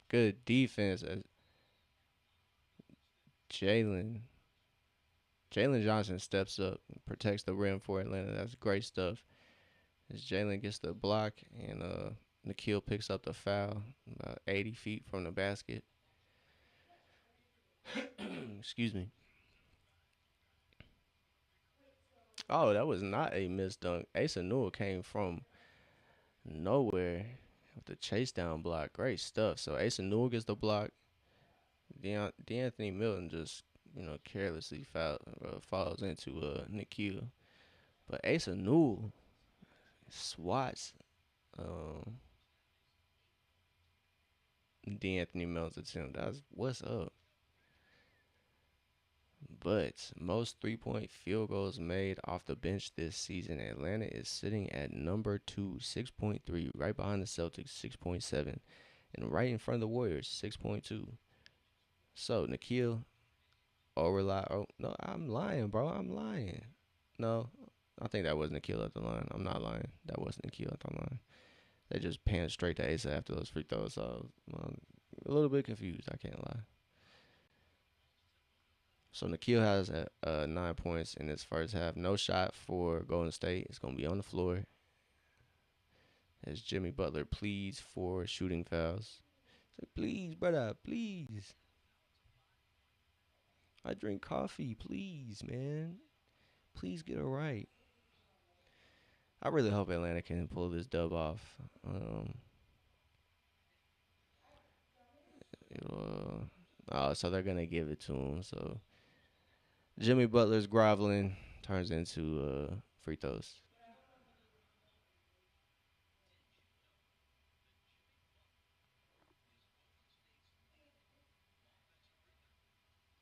Good defense. Jalen. Jalen Johnson steps up, protects the rim for Atlanta. That's great stuff. As Jalen gets the block and Nikhil picks up the foul about 80 feet from the basket. Excuse me. Oh, that was not a missed dunk. Asa Newell came from nowhere with the chase down block. Great stuff. So Asa Newell gets the block. D'Anthony Milton just carelessly falls into Nikhil. But Asa Newell swats um, D'Anthony Melton's attempt. That's what's up. But most 3 point field goals made off the bench this season, Atlanta is sitting at number two, 6.3, right behind the Celtics, 6.7, and right in front of the Warriors, 6.2. So Nikhil, oh no, I'm lying, bro. I'm lying. No, I think that was Nikhil at the line. I'm not lying. That wasn't Nikhil at the line. They just panned straight to Asa after those free throws. So I'm a little bit confused. I can't lie. So Nikhil has 9 points in his first half. No shot for Golden State. It's gonna be on the floor as Jimmy Butler pleads for shooting fouls. Say, please, brother, please. I drink coffee, please, man. Please get it right. I really hope Atlanta can pull this dub off. So they're gonna give it to him. So Jimmy Butler's groveling turns into free throws.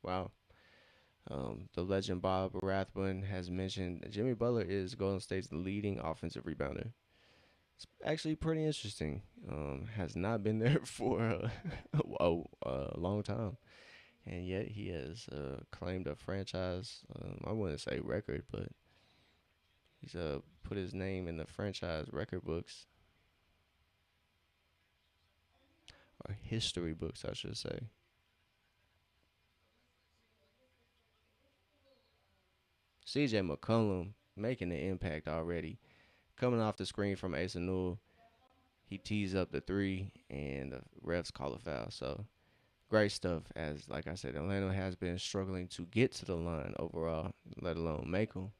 Wow. The legend Bob Rathbun has mentioned Jimmy Butler is Golden State's leading offensive rebounder. It's actually pretty interesting. Has not been there for a long time, and yet he has claimed a franchise. I wouldn't say record, but he's put his name in the franchise record books or history books, I should say. C.J. McCollum making an impact already, coming off the screen from Asa Newell. He tees up the three, and the refs call a foul. So great stuff. As like I said, Atlanta has been struggling to get to the line overall, let alone make them.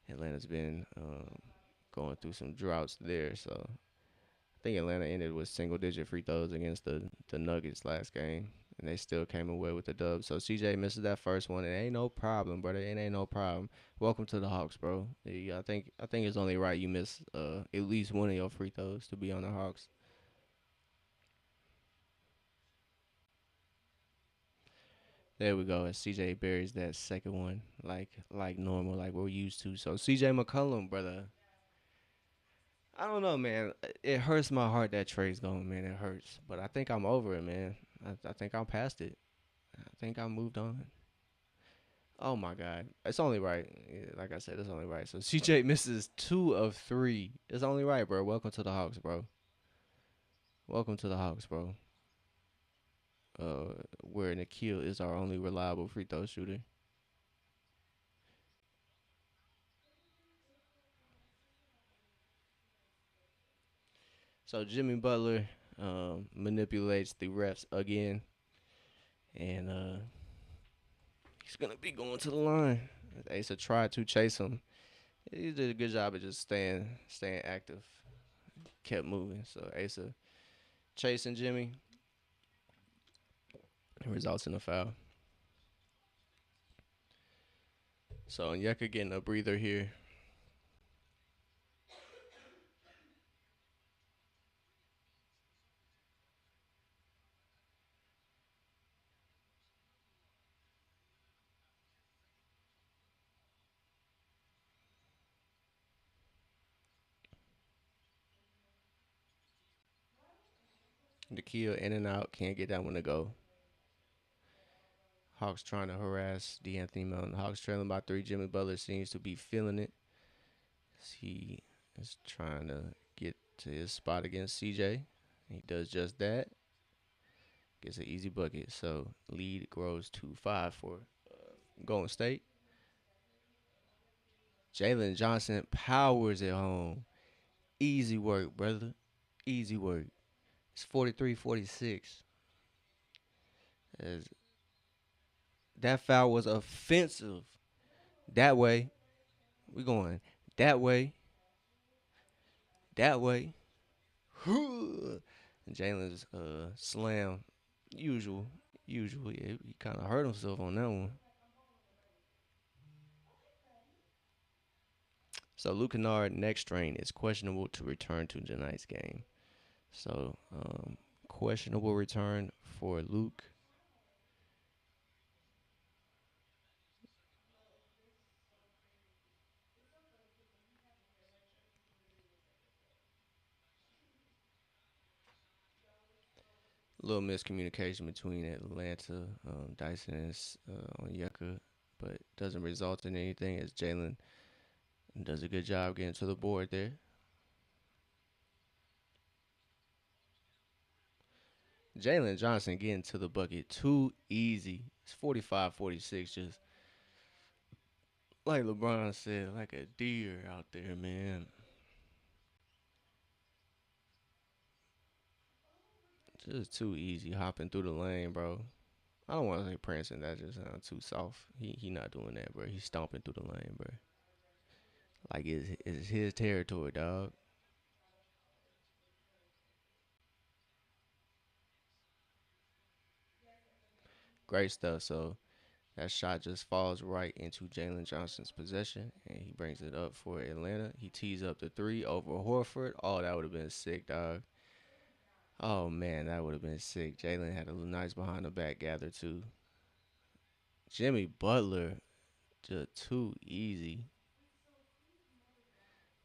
Atlanta's been going through some droughts there. So I think Atlanta ended with single-digit free throws against the Nuggets last game, and they still came away with the dub. So CJ misses that first one. It ain't no problem, brother. It ain't no problem. Welcome to the Hawks, bro. Yeah, I think it's only right you miss at least one of your free throws to be on the Hawks. There we go. As CJ buries that second one, like normal, like we're used to. So CJ McCollum, brother. I don't know, man. It hurts my heart that Trey's going, man. It hurts, but I think I'm over it, man. I think I'm past it. I think I moved on. Oh my God, it's only right. Yeah, like I said, it's only right. So CJ misses 2 of 3. It's only right, bro. Welcome to the Hawks, bro. Welcome to the Hawks, bro. Where Nikhil is our only reliable free throw shooter. So Jimmy Butler manipulates the refs again, and he's gonna be going to the line. Asa tried to chase him. He did a good job of just staying active, kept moving. So Asa chasing Jimmy results in a foul. So Onyeka getting a breather here. The kill in and out, can't get that one to go. Hawks trying to harass DeAnthony Melton. Hawks trailing by 3. Jimmy Butler seems to be feeling it. He is trying to get to his spot against CJ. He does just that. Gets an easy bucket. So lead grows to 5 for Golden State. Jalen Johnson powers it home. Easy work, brother. Easy work. It's 43-46. As that foul was offensive. That way. We going that way. That way. And Jalen's slam. Usual. He kind of hurt himself on that one. So Luke Kennard neck strain is questionable to return to tonight's game. So questionable return for Luke. A little miscommunication between Atlanta, Dyson, and Onyeka, but doesn't result in anything as Jalen does a good job getting to the board there. Jalen Johnson getting to the bucket too easy. It's 45-46, just like LeBron said, like a deer out there, man. Just too easy hopping through the lane, bro. I don't want to say prancing. That just sounds too soft. He not doing that, bro. He's stomping through the lane, bro. Like it's his territory, dog. Great stuff. So that shot just falls right into Jalen Johnson's possession, and he brings it up for Atlanta. He tees up the 3 over Horford. Oh, that would have been sick, dog. Oh man, that would have been sick. Jalen had a nice behind the back gather too. Jimmy Butler just too easy.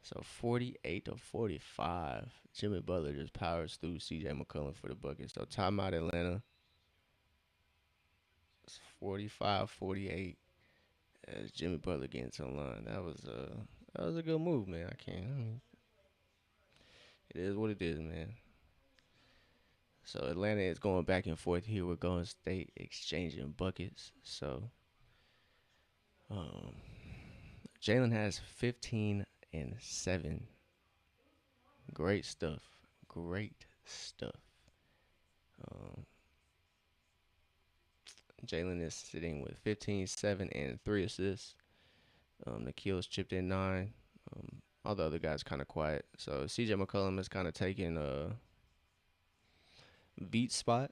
So 48-45. Jimmy Butler just powers through CJ McCollum for the bucket. So timeout Atlanta. It's 45-48 as Jimmy Butler getting to the line. That was a good move, man. It is what it is, man. So Atlanta is going back and forth here with Golden State exchanging buckets. So um, Jalen has 15 and 7. Great stuff. Great stuff. Um, Jalen is sitting with 15, 7, and 3 assists. Nikhil's chipped in 9. All the other guys kind of quiet. So CJ McCollum is kind of taking Veet's spot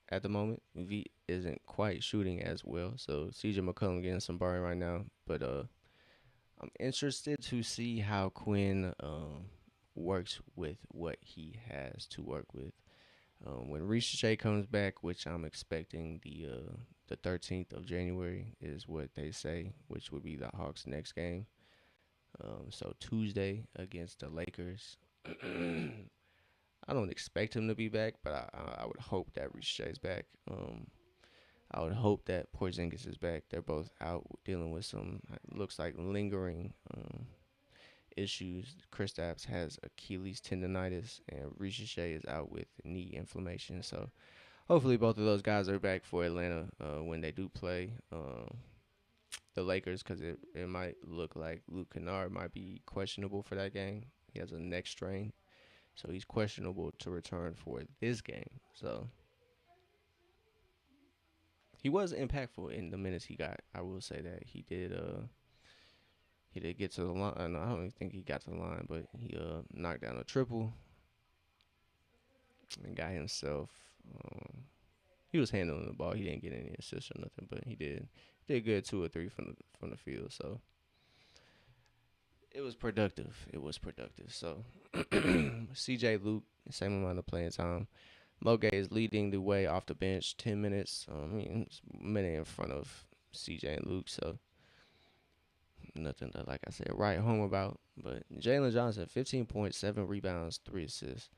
at the moment. Veet isn't quite shooting as well. So CJ McCollum getting some burn right now. But I'm interested to see how Quinn works with what he has to work with. When Ricochet comes back, which I'm expecting the 13th of January is what they say, which would be the Hawks' next game. So Tuesday against the Lakers. I don't expect him to be back, but I would hope that Ricochet's back. I would hope that Porzingis is back. They're both out dealing with some looks like lingering issues. Kristaps has Achilles tendonitis, and Ricochet is out with knee inflammation. So hopefully both of those guys are back for Atlanta when they do play the Lakers, because it might look like Luke Kennard might be questionable for that game. He has a neck strain, so he's questionable to return for this game. So he was impactful in the minutes he got. I will say that he did. He did get to the line. I don't even think he got to the line, but he knocked down a triple and got himself. He was handling the ball. He didn't get any assists or nothing, but he did good 2 or 3 from the field. So it was productive. So CJ Luke, same amount of playing time. Moge is leading the way off the bench, 10 minutes. It's a minute in front of CJ and Luke, so nothing to, like I said, write home about. But Jalen Johnson, 15.7 rebounds, 3 assists.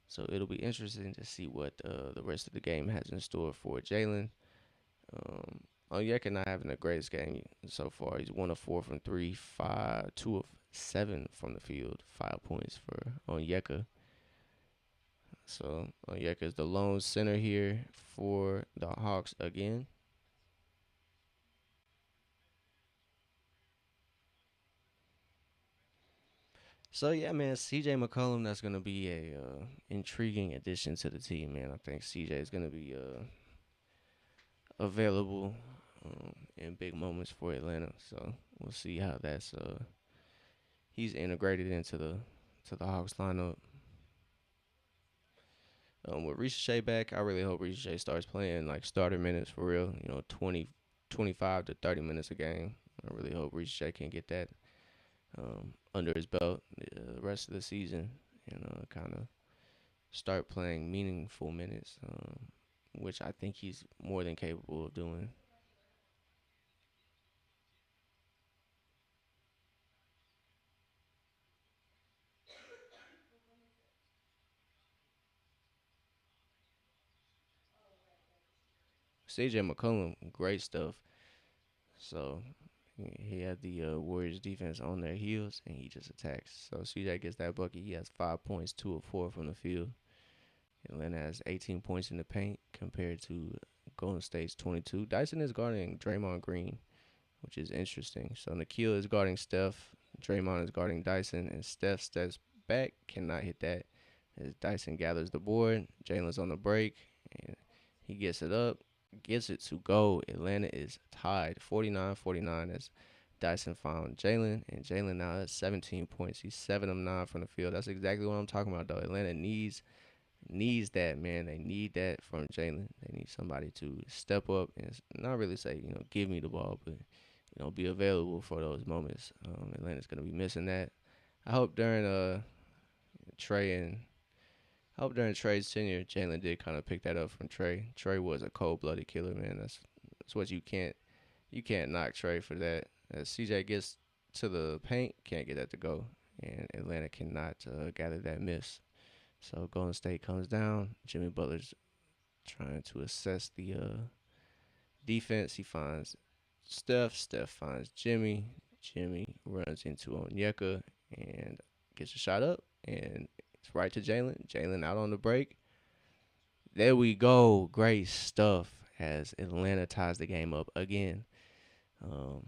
So it'll be interesting to see what the rest of the game has in store for Jalen. Onyeka not having the greatest game so far. He's 1 of 4 from three, 2 of 7 from the field, 5 points for Onyeka. So Onyeka is the lone center here for the Hawks again. So yeah, man, CJ McCollum. That's gonna be a intriguing addition to the team, man. I think CJ is gonna be available in big moments for Atlanta. So we'll see how that's he's integrated into the Hawks lineup. With Ricochet back, I really hope Ricochet starts playing like starter minutes for real. 20, 25 to 30 minutes a game. I really hope Ricochet can get that under his belt the rest of the season and kind of start playing meaningful minutes, which I think he's more than capable of doing. CJ McCollum, great stuff. So he had the Warriors defense on their heels, and he just attacks. So CJ gets that bucket. He has 5 points, 2 of 4 from the field. Atlanta has 18 points in the paint compared to Golden State's 22. Dyson is guarding Draymond Green, which is interesting. So Nikhil is guarding Steph. Draymond is guarding Dyson, and Steph steps back, cannot hit that. As Dyson gathers the board, Jalen's on the break, and he gets it up, gets it to go. Atlanta is tied 49-49 as Dyson found Jalen, and Jalen now has 17 points. He's 7 of 9 from the field. That's exactly what I'm talking about, though. Atlanta needs that, man. They need that from Jalen. They need somebody to step up and not really say, give me the ball, but be available for those moments. Atlanta's gonna be missing that. I hope during Trey and I hope during Trey's tenure, Jalen did kind of pick that up from Trey. Trey was a cold-blooded killer, man. That's what you can't knock Trey for that. As CJ gets to the paint, can't get that to go, and Atlanta cannot gather that miss. So Golden State comes down. Jimmy Butler's trying to assess the defense. He finds Steph. Steph finds Jimmy. Jimmy runs into Onyeka and gets a shot up, and it's right to Jalen. Jalen out on the break. There we go. Great stuff as Atlanta ties the game up again. Um,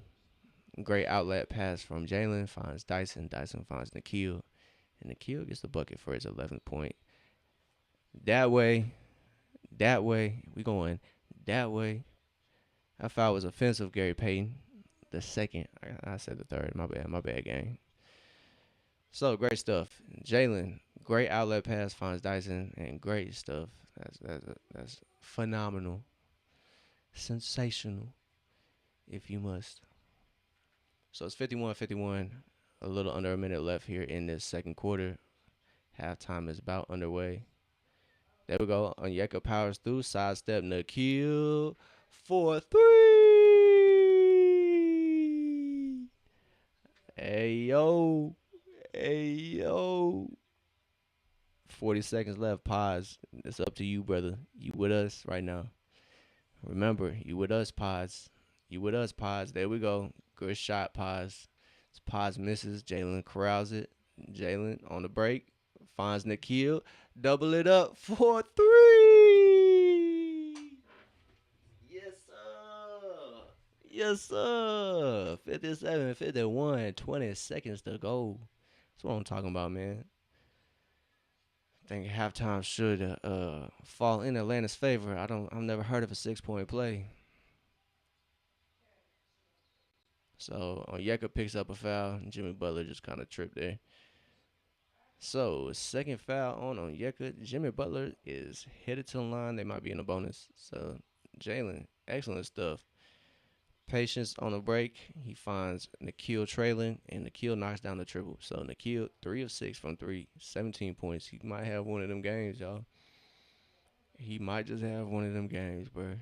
Great outlet pass from Jalen. Finds Dyson. Dyson finds Nikhil. And Nikhil gets the bucket for his 11th point. That way. That way. We going that way. That foul was offensive, Gary Payton. The second. I said the third. My bad. My bad, gang. So, great stuff. Jalen, great outlet pass finds Dyson, and great stuff. That's phenomenal. Sensational, if you must. So, it's 51-51. A little under a minute left here in this second quarter. Halftime is about underway. There we go. Onyeka powers through. Sidestep Nikhil for three. Hey, yo. Hey, yo. 40 seconds left. Pause. It's up to you, brother. You with us right now. Remember, you with us, Pause. You with us, Pause. There we go. Good shot, Pause. Pause misses. Jalen corrals it. Jalen on the break. Finds Nikhil. Double it up for three. Yes, sir. Yes, sir. 57, 51, 20 seconds to go. That's what I'm talking about, man. I think halftime should fall in Atlanta's favor. I've never heard of a 6 point play. So Onyeka picks up a foul. And Jimmy Butler just kind of tripped there. So second foul on Onyeka. Jimmy Butler is headed to the line. They might be in a bonus. So Jalen, excellent stuff. Patience on the break. He finds Nikhil trailing, and Nikhil knocks down the triple. So Nikhil, 3 of 6 from three, 17 points. He might have one of them games, y'all. He might just have one of them games, bro.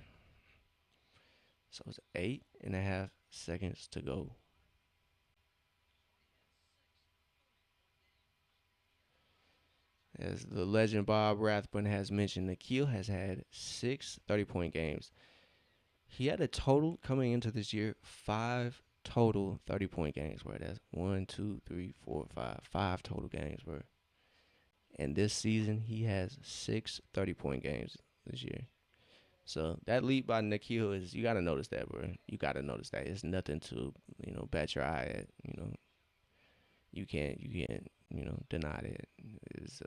So it's 8.5 seconds to go. As the legend Bob Rathbun has mentioned, Nikhil has had 6 30-point games. He had a total coming into this year 5 total 30-point games. Where that's 5 total games. Where and this season he has 6 30-point games this year. So that lead by Nikhil is, you gotta notice that, bro. You gotta notice that. It's nothing to bat your eye at. You can't deny that. Is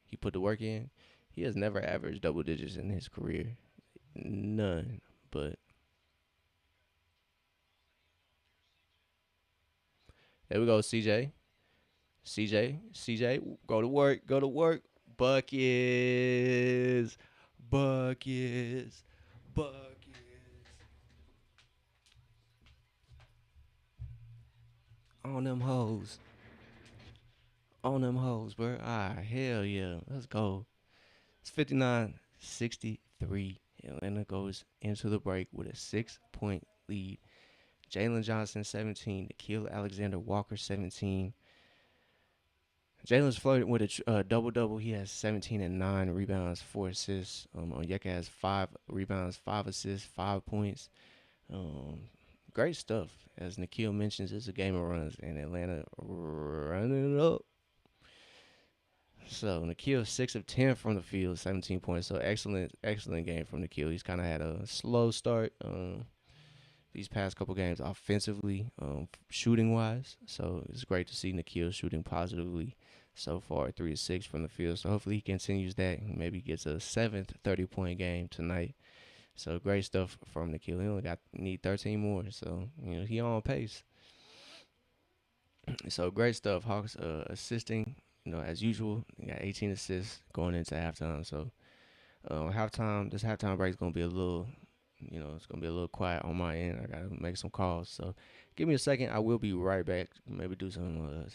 he put the work in? He has never averaged double digits in his career, none. But there we go, CJ. CJ, go to work, go to work. Buckets, buckets, buckets. On them hoes, on them hoes, bro. Ah, hell yeah, let's go. It's 59-63. Atlanta goes into the break with a 6 point lead. Jalen Johnson 17, Nikhil Alexander Walker 17. Jalen's flirting with a double double. He has 17 and 9 rebounds, 4 assists. Onyeka has 5 rebounds, 5 assists, 5 points. Um, Great stuff. As Nikhil mentions, it's a game of runs, and Atlanta running it up. So Nikhil 6 of 10 from the field, 17 points. So excellent game from Nikhil. He's kind of had a slow start these past couple games offensively, shooting wise. So it's great to see Nikhil shooting positively so far, 3 of 6 from the field. So hopefully he continues that and maybe gets a 7th 30-point game tonight. So great stuff from Nikhil. He only need 13 more, so he on pace. So great stuff. Hawks assisting, as usual. He got 18 assists going into halftime. So this halftime break is gonna be a little, it's gonna be a little quiet on my end. I gotta make some calls. So give me a second. I will be right back. Maybe do some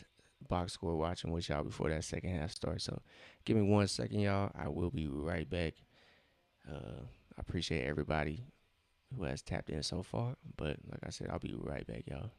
box score watching with y'all before that second half starts. So give me 1 second, y'all. I will be right back. I appreciate everybody who has tapped in so far. But like I said, I'll be right back, y'all.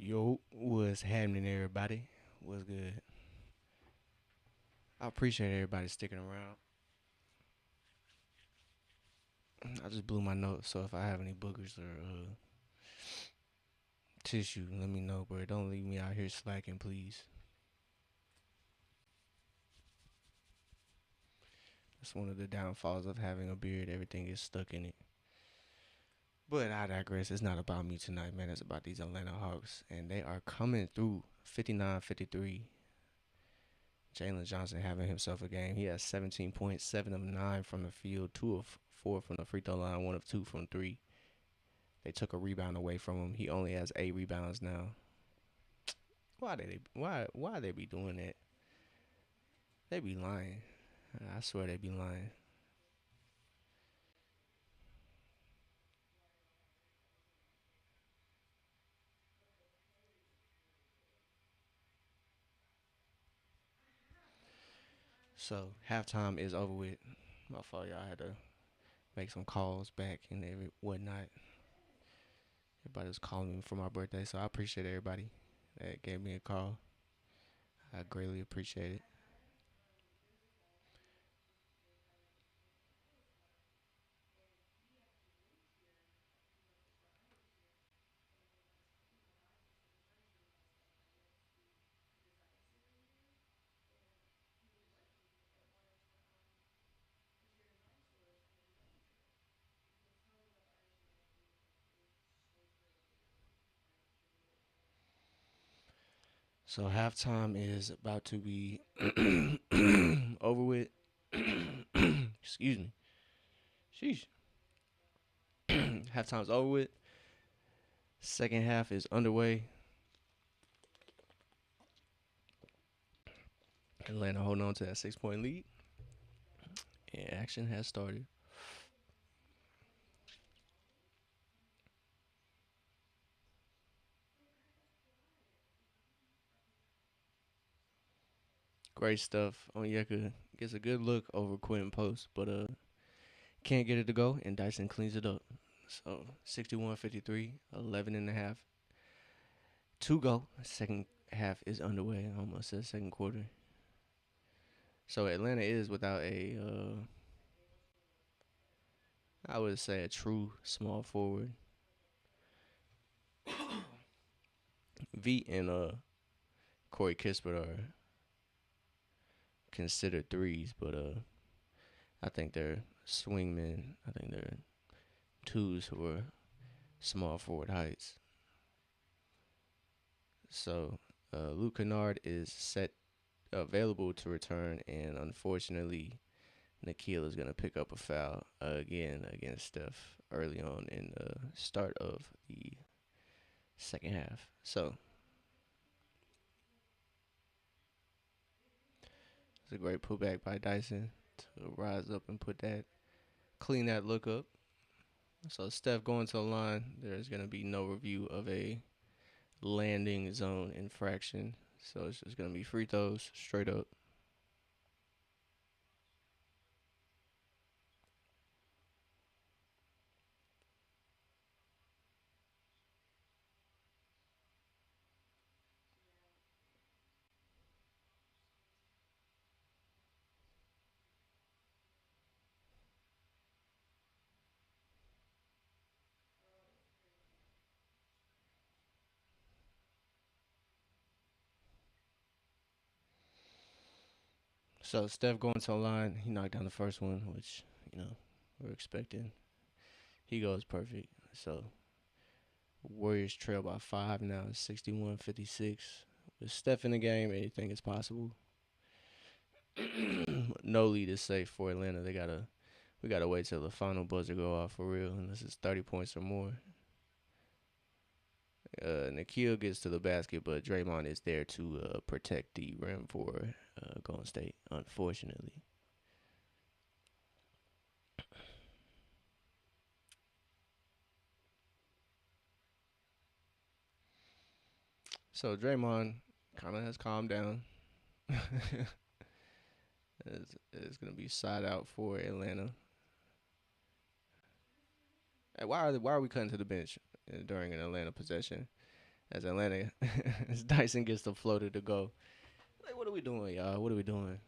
Yo, what's happening, everybody? What's good? I appreciate everybody sticking around. I just blew my nose, so if I have any boogers or tissue, let me know, bro. Don't leave me out here slacking, please. That's one of the downfalls of having a beard. Everything is stuck in it. But I digress. It's not about me tonight, man. It's about these Atlanta Hawks, and they are coming through 59-53. Jalen Johnson having himself a game. He has 17 points, 7 of 9 from the field, 2 of 4 from the free throw line, 1 of 2 from 3. They took a rebound away from him. He only has 8 rebounds now. Why they be doing that? They be lying. I swear they be lying. So halftime is over with. My fault, y'all. I had to make some calls back and every whatnot. Everybody was calling me for my birthday, so I appreciate everybody that gave me a call. I greatly appreciate it. So halftime is about to be over with. Excuse me. Sheesh. Halftime's over with. Second half is underway. Atlanta holding on to that 6-point lead. And action has started. Great stuff. Onyeka gets a good look over Quentin Post, but can't get it to go, and Dyson cleans it up. So 61-53, 11 and a half to go. Second half is underway. I almost said second quarter. So Atlanta is without I would say a true small forward. V and Corey Kispert are considered threes, but I think they're swingmen. I think they're twos who are small forward heights. So Luke Kennard is set available to return, and unfortunately, Nikhil is going to pick up a foul again against Steph early on in the start of the second half. So it's a great putback by Dyson to rise up and clean that look up. So Steph going to the line, there's going to be no review of a landing zone infraction. So it's just going to be free throws straight up. So Steph going to the line, he knocked down the first one, which, we're expecting. He goes perfect. So Warriors trail by 5 now, 61-56. With Steph in the game, anything is possible. No lead is safe for Atlanta. We gotta wait till the final buzzer go off for real, unless it's 30 points or more. Nikhil gets to the basket, but Draymond is there to protect the rim for Golden State, unfortunately. So Draymond kind of has calmed down. It's going to be side out for Atlanta. Why are we cutting to the bench during an Atlanta possession? as Atlanta, as Dyson gets the floater to go. Like, what are we doing, y'all? What are we doing?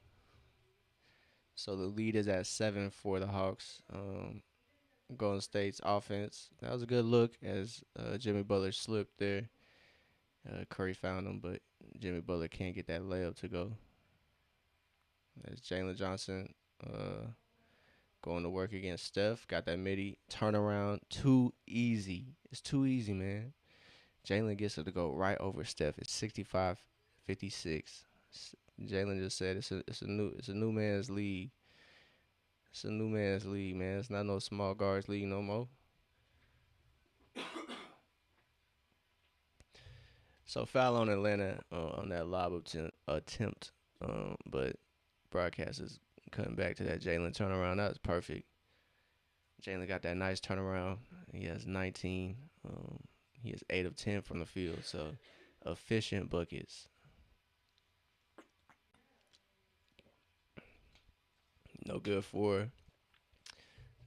So the lead is at 7 for the Hawks. Golden State's offense. That was a good look as Jimmy Butler slipped there. Curry found him, but Jimmy Butler can't get that layup to go. As Jalen Johnson going to work against Steph. Got that midi turnaround. Too easy. It's too easy, man. Jalen gets it to go right over Steph. It's 65-56. Jalen just said it's a new man's league. It's a new man's league, man. It's not no small guards league no more. So foul on Atlanta on that lob attempt, but broadcasters cutting back to that Jalen turnaround. That was perfect. Jalen got that nice turnaround. He has 19. He has 8 of 10 from the field. So efficient buckets. No good for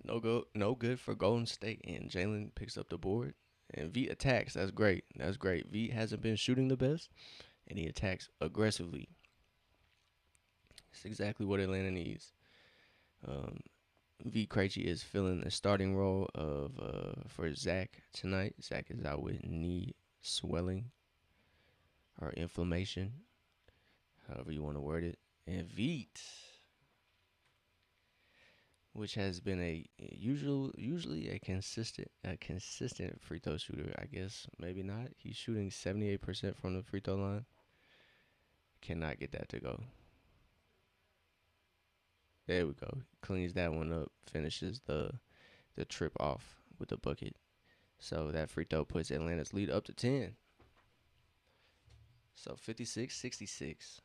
no good for Golden State. And Jalen picks up the board. And V attacks. That's great. That's great. V hasn't been shooting the best, and he attacks aggressively. It's exactly what Atlanta needs. Um, V Krejci is filling the starting role of for Zach tonight. Zach is out with knee swelling or inflammation, however you want to word it. And Veet, which has been usually a consistent free throw shooter. I guess maybe not. He's shooting 78% from the free throw line. Cannot get that to go. There we go. Cleans that one up. Finishes the trip off with the bucket. So that free throw puts Atlanta's lead up to 10. So 56-66.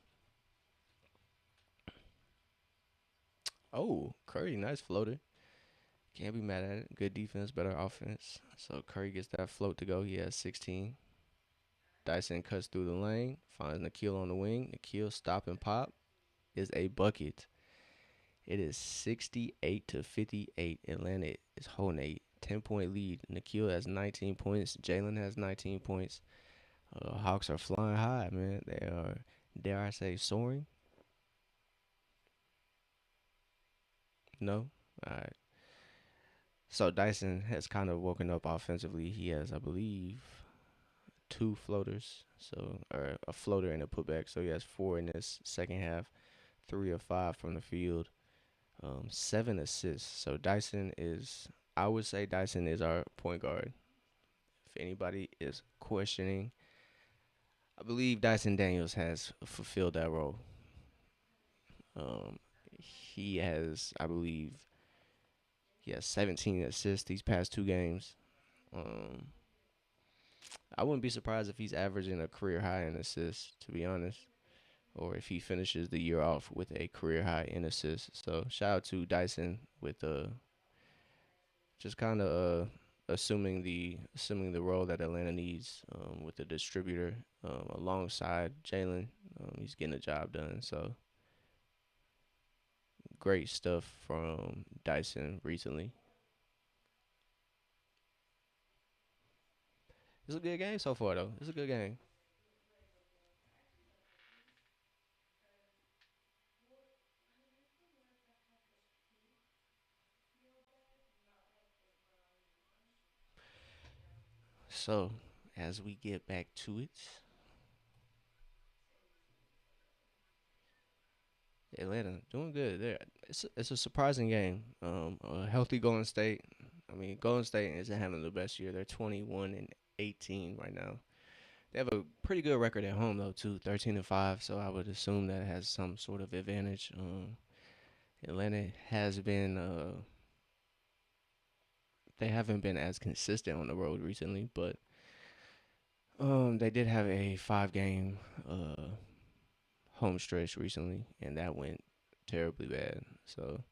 Oh, Curry, nice floater. Can't be mad at it. Good defense, better offense. So Curry gets that float to go. He has 16. Dyson cuts through the lane, finds Nikhil on the wing. Nikhil stop and pop is a bucket. It is 68-58. Atlanta is holding a 10-point lead. Nikhil has 19 points. Jalen has 19 points. Hawks are flying high, man. They are, dare I say, soaring. No? All right. So Dyson has kind of woken up offensively. He has, I believe, 2 floaters, or a floater and a putback. So he has 4 in this second half, 3 of 5 from the field, 7 assists. So I would say Dyson is our point guard. If anybody is questioning, I believe Dyson Daniels has fulfilled that role. Um, he has, I believe, he has 17 assists these past 2 games. Um, I wouldn't be surprised if he's averaging a career high in assists, to be honest, or if he finishes the year off with a career high in assists. So shout out to Dyson with just kind of assuming the role that Atlanta needs with the distributor alongside Jalen. He's getting the job done. So great stuff from Dyson recently. It's a good game so far, though. It's a good game. So as we get back to it, Atlanta doing good there. It's a surprising game. A healthy Golden State. I mean, Golden State isn't having the best year. They're 21-18 right now. They have a pretty good record at home though, too, 13-5. So I would assume that has some sort of advantage. Atlanta has been they haven't been as consistent on the road recently, but they did have a 5 game home stretch recently, and that went terribly bad. So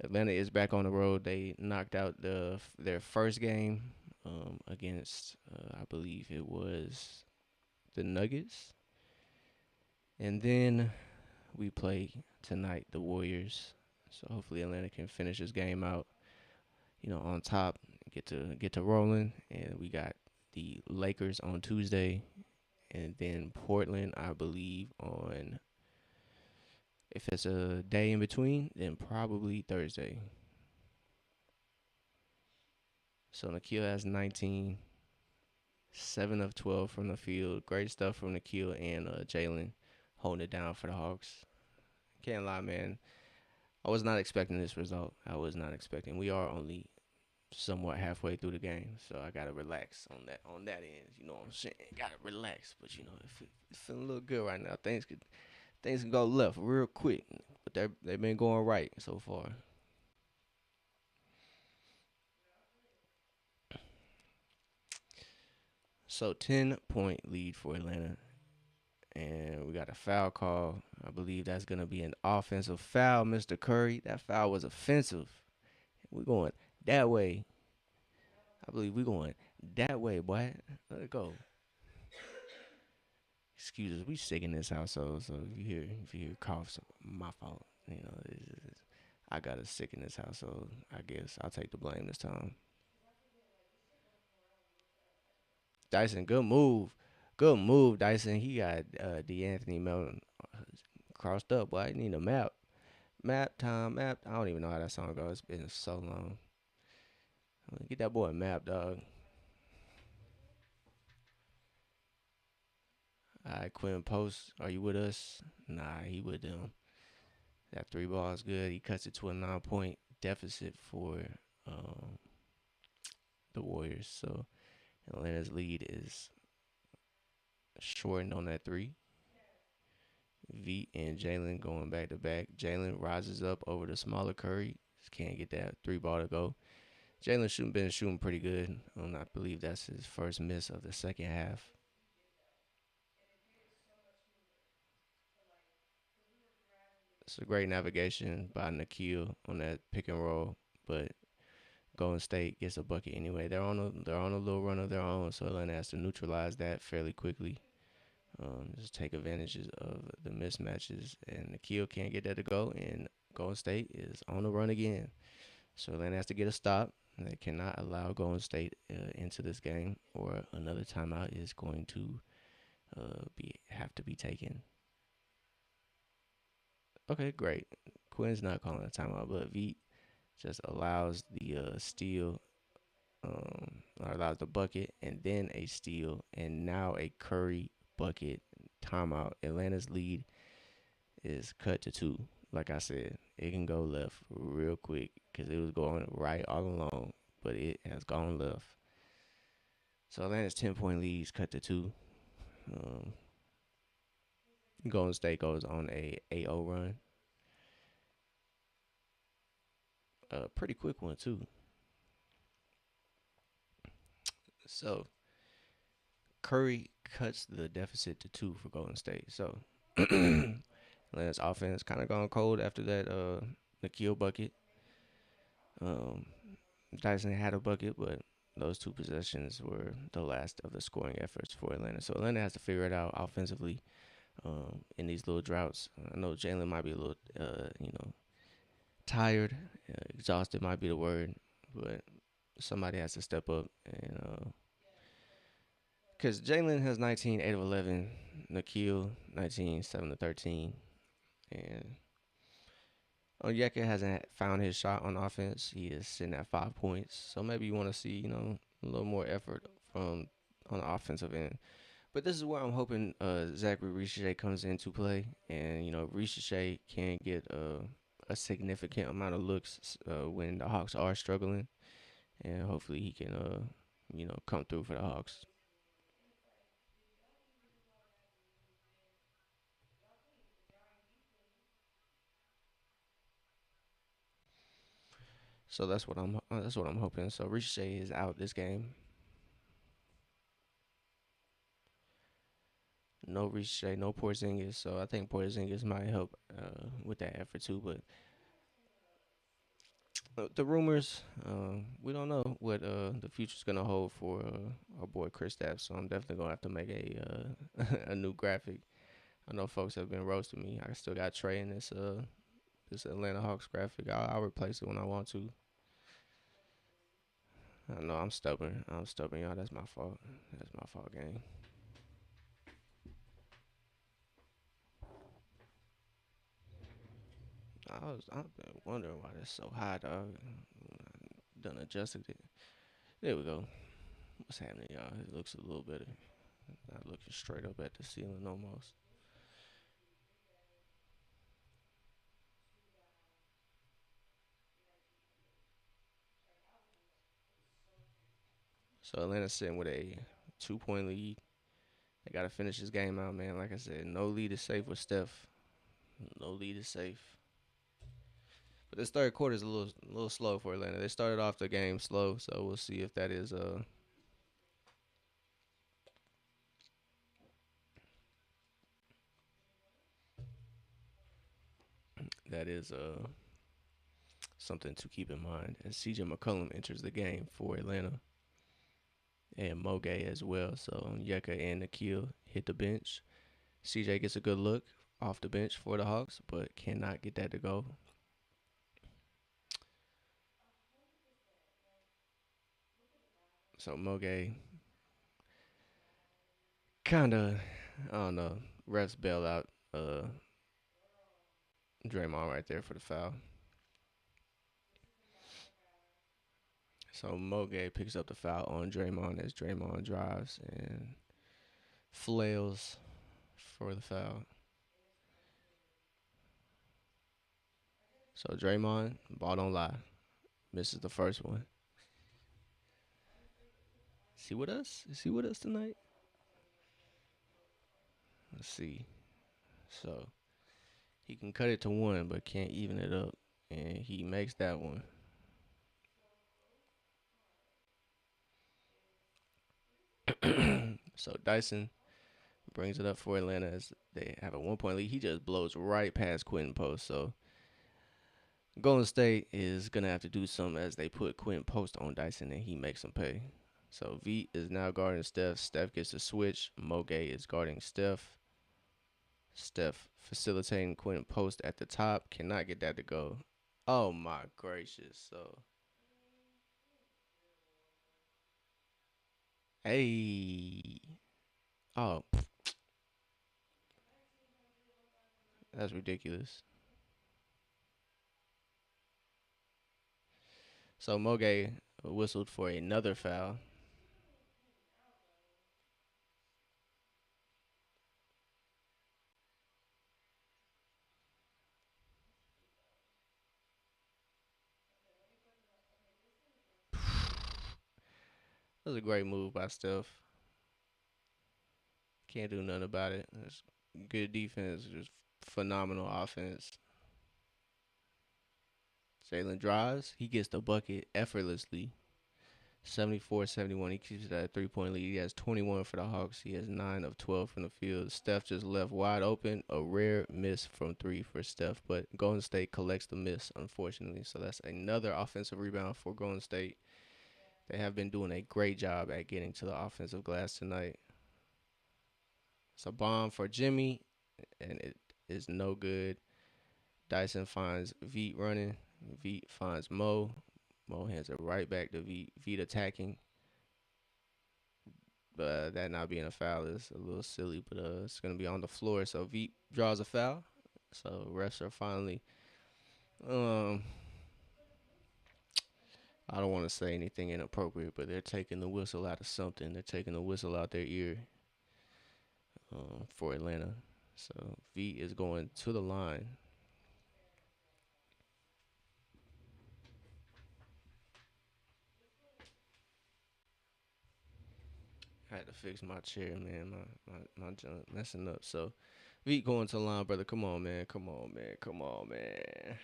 Atlanta is back on the road. They knocked out their first game against, I believe it was the Nuggets, and then we play tonight the Warriors. So hopefully Atlanta can finish this game out, on top, get to rolling, and we got the Lakers on Tuesday, and then Portland, I believe, on, if it's a day in between, then probably Thursday. So Nikhil has 19, 7 of 12 from the field. Great stuff from Nikhil and Jalen holding it down for the Hawks. Can't lie, man. I was not expecting this result. I was not expecting. We are only somewhat halfway through the game, so I gotta relax on that end. You know what I'm saying? Gotta relax, but it's feeling a little good right now. Things can go left real quick, but they've been going right so far. So 10-point lead for Atlanta, and we got a foul call. I believe that's gonna be an offensive foul, Mr. Curry. That foul was offensive. We're going that way. I believe we're going that way, boy. Let it go. Excuse us, we sick in this household, so if you hear coughs, my fault. I got us sick in this household. I guess I'll take the blame this time. Dyson, good move, Dyson. He got D'Anthony Melton crossed up. Boy, I need a map time. I don't even know how that song goes. It's been so long. Get that boy a map, dog. All right, Quinn Post, are you with us? Nah, he with them. That three ball is good. He cuts it to a 9-point deficit for um, the Warriors. So Atlanta's lead is shortened on that three. V and Jalen going back to back. Jalen rises up over the smaller Curry. Just can't get that three ball to go. Jalen been shooting pretty good. I believe that's his first miss of the second half. It's a great navigation by Nikhil on that pick and roll, but Golden State gets a bucket anyway. They're on a little run of their own, so Atlanta has to neutralize that fairly quickly. Just take advantages of the mismatches, and Nikhil can't get that to go, and Golden State is on the run again. So Atlanta has to get a stop. They cannot allow Golden State into this game, or another timeout is going to be have to be taken. Okay, great. Quinn's not calling a timeout, but V just allows the steal, or allows the bucket, and then a steal, and now a Curry bucket timeout. Atlanta's lead is cut to two. Like I said, it can go left real quick because it was going right all along, but it has gone left. So Atlanta's 10-point lead is cut to two. Um, Golden State goes on a 8-0 run. A pretty quick one too. So Curry cuts the deficit to two for Golden State. So Atlanta's offense kind of gone cold after that Nikhil bucket. Um, Dyson had a bucket, but those two possessions were the last of the scoring efforts for Atlanta. So Atlanta has to figure it out offensively in these little droughts. I know Jalen might be a little, tired, exhausted might be the word, but somebody has to step up and because Jalen has 19, 8 of 11, Nikhil 19, 7 of 13, and Onyeka hasn't found his shot on offense. He is sitting at 5 points. So maybe you want to see, a little more effort from on the offensive end. But this is where I'm hoping Zachary Richie comes into play. And, Richie can get a significant amount of looks when the Hawks are struggling. And hopefully he can, come through for the Hawks. So that's what I'm hoping. So Richie is out this game. No Richie, no Porzingis. So I think Porzingis might help with that effort too. But the rumors, we don't know what the future's gonna hold for our boy Kristaps. So I'm definitely gonna have to make a a new graphic. I know folks have been roasting me. I still got Trey in this Atlanta Hawks graphic. I'll replace it when I want to. I know I'm stubborn. I'm stubborn, y'all. That's my fault. That's my fault, gang. I've been wondering why it's so high, dog. Done adjusted it. There we go. What's happening, y'all? It looks a little better. Not looking straight up at the ceiling almost. So Atlanta's sitting with a 2 point lead. They gotta finish this game out, man. Like I said, no lead is safe with Steph. No lead is safe. But this third quarter is a little slow for Atlanta. They started off the game slow, so we'll see if that is something to keep in mind as CJ McCollum enters the game for Atlanta and Moge as well. So Yeka and Nikhil hit the bench. CJ gets a good look off the bench for the Hawks, but cannot get that to go. So Moge kind of, I don't know, refs bail out Draymond right there for the foul. So Moge picks up the foul on Draymond as Draymond drives and flails for the foul. So Draymond, ball don't lie, misses the first one. Is he with us? Is he with us tonight? Let's see. So he can cut it to one, but can't even it up, and he makes that one. So Dyson brings it up for Atlanta as they have a 1 point lead. He just blows right past Quentin Post. So Golden State is gonna have to do something as they put Quentin Post on Dyson and he makes him pay. So V is now guarding Steph. Steph gets a switch. Moge is guarding Steph. Steph facilitating Quentin Post at the top. Cannot get that to go. Oh my gracious. So hey. Oh, that's ridiculous. So Moge whistled for another foul. That was a great move by Steph. Can't do nothing about it. It's good defense, just phenomenal offense. Jalen drives. He gets the bucket effortlessly. 74-71. He keeps that 3 point lead. He has 21 for the Hawks. He has 9 of 12 from the field. Steph just left wide open. A rare miss from three for Steph, but Golden State collects the miss, unfortunately. So that's another offensive rebound for Golden State. They have been doing a great job at getting to the offensive glass tonight. It's a bomb for Jimmy, and it is no good. Dyson finds Veet running. Veet finds Mo. Mo hands it right back to Veet. Veet attacking. But that not being a foul is a little silly, but it's going to be on the floor. So Veet draws a foul. So refs are finally, um, I don't want to say anything inappropriate, but they're taking the whistle out of something. They're taking the whistle out their ear for Atlanta. So Veet is going to the line. I had to fix my chair, man. My junk messing up. So Veet going to the line, brother. Come on, man. Come on, man. Come on, man.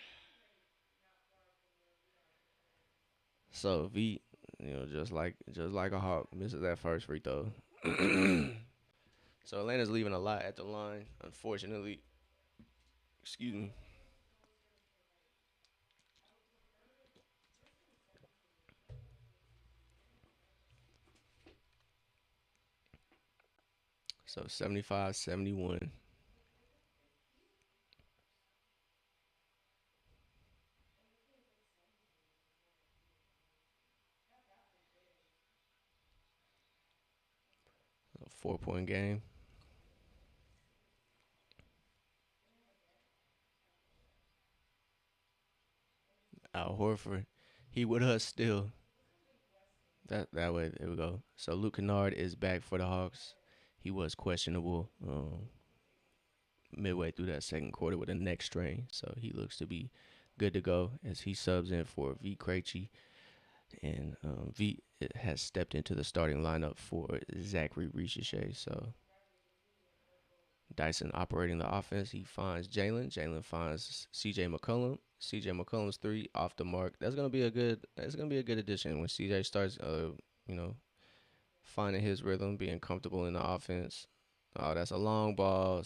So Veet, just like a hawk, misses that first free throw. So Atlanta's leaving a lot at the line, unfortunately. Excuse me. So 75-71. 4-point game. Al Horford, he with us still. That way, there we go. So Luke Kennard is back for the Hawks. He was questionable midway through that second quarter with a neck strain, so he looks to be good to go as he subs in for V. Krejci, and V has stepped into the starting lineup for Zachary Richichet. So Dyson operating the offense. He finds Jalen. Jalen finds C.J. McCollum. C.J. McCollum's three off the mark. That's gonna be a good. That's gonna be a good addition when C.J. starts. You know, finding his rhythm, being comfortable in the offense. Oh, that's a long ball.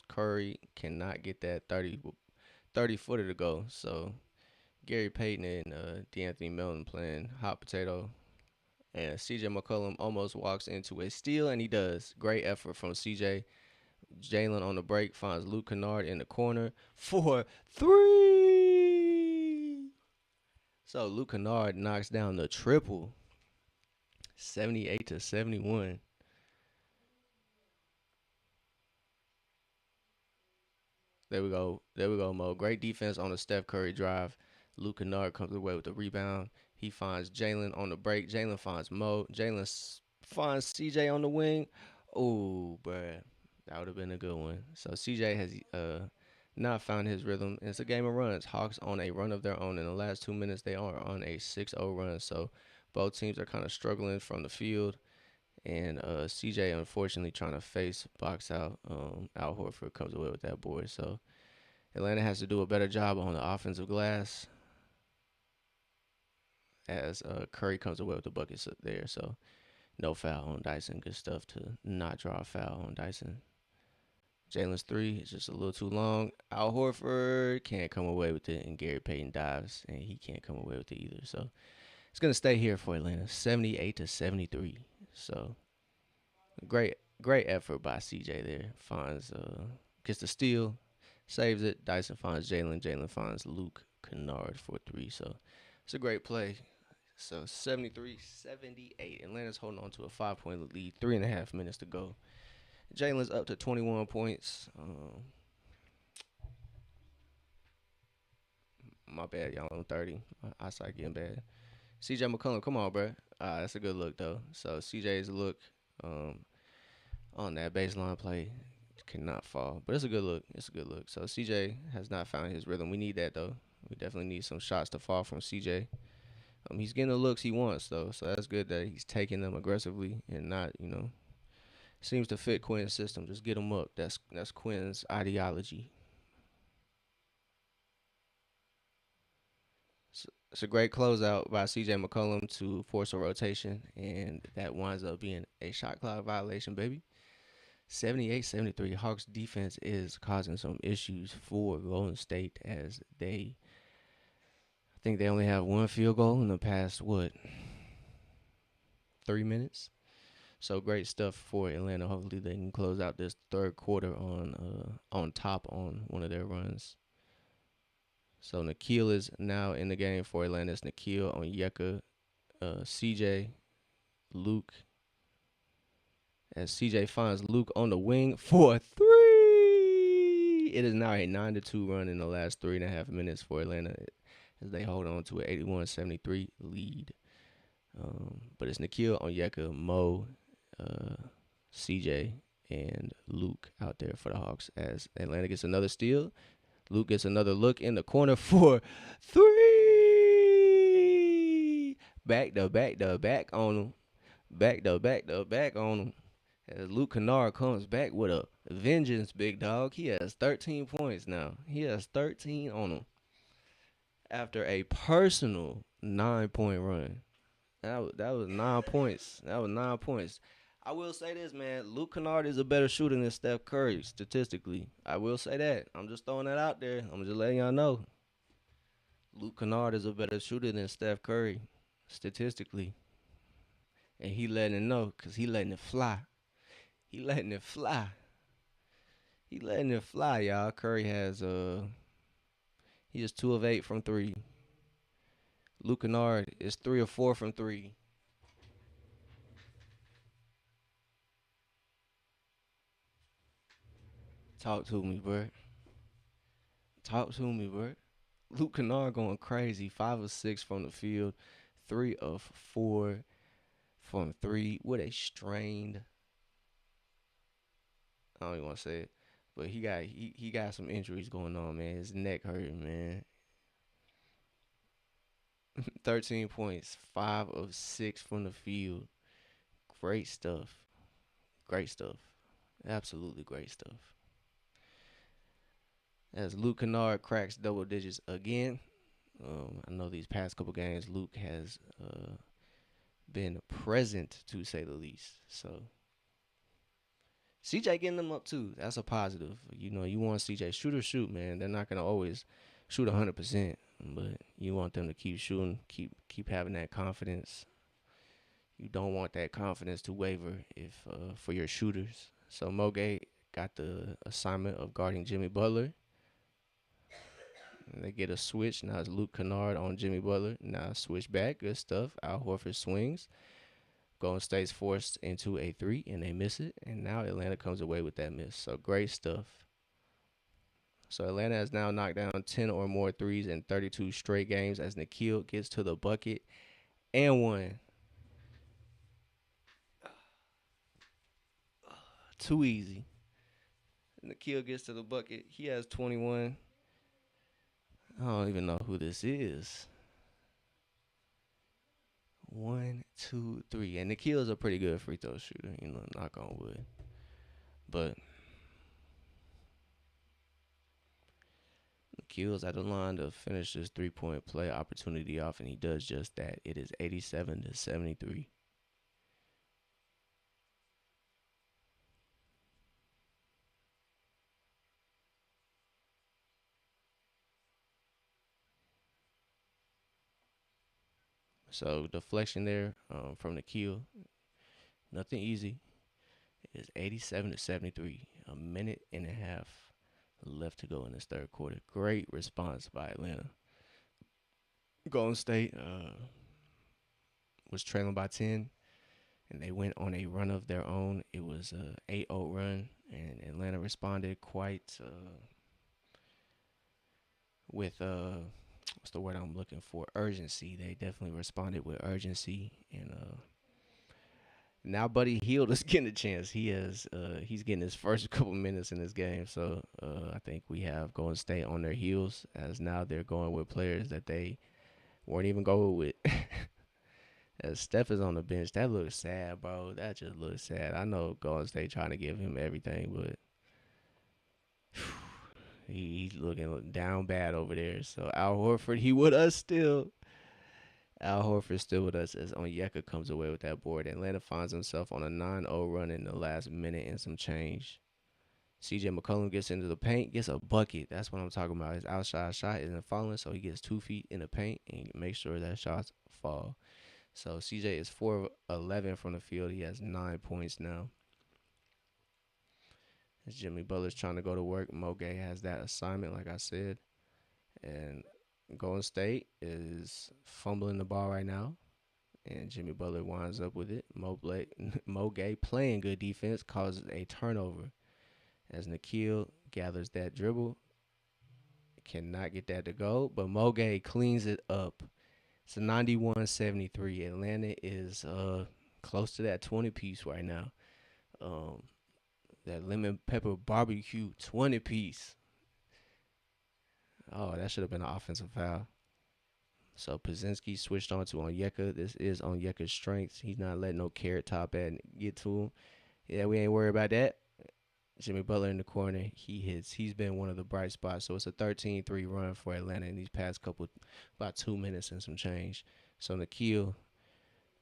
Curry cannot get that 30 footer to go. So Gary Payton and D'Anthony Melton playing hot potato. And C.J. McCollum almost walks into a steal, and he does. Great effort from C.J. Jalen on the break finds Luke Kennard in the corner for three. So Luke Kennard knocks down the triple, 78-71. There we go. There we go, Mo. Great defense on the Steph Curry drive. Luke Kennard comes away with the rebound. He finds Jalen on the break. Jalen finds Mo. Jalen finds CJ on the wing. Oh, bruh. That would have been a good one. So CJ has not found his rhythm. It's a game of runs. Hawks on a run of their own. In the last 2 minutes, they are on a 6-0 run. So both teams are kind of struggling from the field. And CJ, unfortunately, trying to face box out. Al Horford comes away with that board. So Atlanta has to do a better job on the offensive glass as Curry comes away with the buckets up there. So no foul on Dyson. Good stuff to not draw a foul on Dyson. Jalen's three is just a little too long. Al Horford can't come away with it, and Gary Payton dives, and he can't come away with it either. So it's gonna stay here for Atlanta, 78-73. So great effort by CJ there. Finds gets the steal, saves it. Dyson finds Jalen. Jalen finds Luke Kennard for three. So it's a great play. So 73-78. Atlanta's holding on to a 5-point lead. 3.5 minutes to go. Jalen's up to 21 points. My bad, y'all. I'm 30. My eyesight getting bad. CJ McCollum, come on, bro. That's a good look, though. So CJ's look on that baseline play cannot fall. But it's a good look. It's a good look. So CJ has not found his rhythm. We need that, though. We definitely need some shots to fall from CJ. He's getting the looks he wants, though. So that's good that he's taking them aggressively and not, seems to fit Quinn's system. Just get him up. That's Quinn's ideology. So it's a great closeout by C.J. McCollum to force a rotation, and that winds up being a shot clock violation, baby. 78-73. Hawks defense is causing some issues for Golden State as I think they only have one field goal in the past, 3 minutes? So great stuff for Atlanta. Hopefully they can close out this third quarter on top on one of their runs. So Nikhil is now in the game for Atlanta. It's Nikhil Onyeka, CJ, Luke. As CJ finds Luke on the wing for three. It is now a 9-2 run in the last 3.5 minutes for Atlanta as they hold on to an 81-73 lead. But it's Nikhil Onyeka, Mo, CJ, and Luke out there for the Hawks as Atlanta gets another steal. Luke gets another look in the corner for three. Back on him. Back on him. As Luke Kennard comes back with a vengeance, big dog. He has 13 points now. He has 13 on him after a personal 9-point run. That was 9 points. That was 9 points. I will say this, man. Luke Kennard is a better shooter than Steph Curry, statistically. I will say that. I'm just throwing that out there. I'm just letting y'all know. Luke Kennard is a better shooter than Steph Curry, statistically. And he letting it know because he letting it fly. He letting it fly. He letting it fly, y'all. Curry has he is 2 of 8 from three. Luke Kennard is 3 of 4 from three. Talk to me, bro. Talk to me, bro. Luke Kennard going crazy. 5 of 6 from the field, 3 of 4 from three with a strained. I don't even want to say it, but he got some injuries going on, man. His neck hurting, man. 13 points, 5 of 6 from the field. Great stuff. Great stuff. Absolutely great stuff. As Luke Kennard cracks double digits again. I know these past couple games, Luke has been present to say the least. So CJ getting them up too. That's a positive. You know, you want CJ shoot, man. They're not gonna always shoot 100%, but you want them to keep shooting, keep having that confidence. You don't want that confidence to waver if for your shooters. So Moge got the assignment of guarding Jimmy Butler. And they get a switch. Now it's Luke Kennard on Jimmy Butler. Now switch back. Good stuff. Al Horford swings. Golden State's forced into a three, and they miss it. And now Atlanta comes away with that miss. So great stuff. So Atlanta has now knocked down 10 or more threes in 32 straight games as Nikhil gets to the bucket and one. Too easy. Nikhil gets to the bucket. He has 21. I don't even know who this is. 1, 2, 3. And Nikhil's a pretty good free throw shooter, you know, knock on wood. But Nikhil's at the line to finish this 3-point play opportunity off, and he does just that. It is 87-73. So deflection there from Nikhil. Nothing easy. It is 87-73. A minute and a half left to go in this third quarter. Great response by Atlanta. Golden State was trailing by 10, and they went on a run of their own. It was a 8-0 run, and Atlanta responded quite with what's the word I'm looking for? Urgency. They definitely responded with urgency, and now Buddy Hield is getting a chance. He's getting his first couple minutes in this game. So I think we have Golden State on their heels as now they're going with players that they weren't even going with. As Steph is on the bench, that looks sad, bro. That just looks sad. I know Golden State trying to give him everything, but he's looking down bad over there. So Al Horford, he with us still. Al Horford still with us as Onyeka comes away with that board. Atlanta finds himself on a 9-0 run in the last minute and some change. CJ McCollum gets into the paint, gets a bucket. That's what I'm talking about. His outside shot isn't falling, so he gets 2 feet in the paint and makes sure that shots fall. So CJ is 4 of 11 from the field. He has 9 points now. As Jimmy Butler's trying to go to work, Moge has that assignment, like I said. And Golden State is fumbling the ball right now, and Jimmy Butler winds up with it. Moge playing good defense causes a turnover as Nikhil gathers that dribble. Cannot get that to go, but Moge cleans it up. It's a 91-73. Atlanta is close to that 20-piece right now. That lemon pepper barbecue 20-piece. Oh, that should have been an offensive foul. So Pozinski switched on to Onyeka. This is Onyeka's strengths. He's not letting no carrot top at get to him. Yeah, we ain't worried about that. Jimmy Butler in the corner. He hits. He's been one of the bright spots. So it's a 13-3 run for Atlanta in these past about 2 minutes and some change. So Nikhil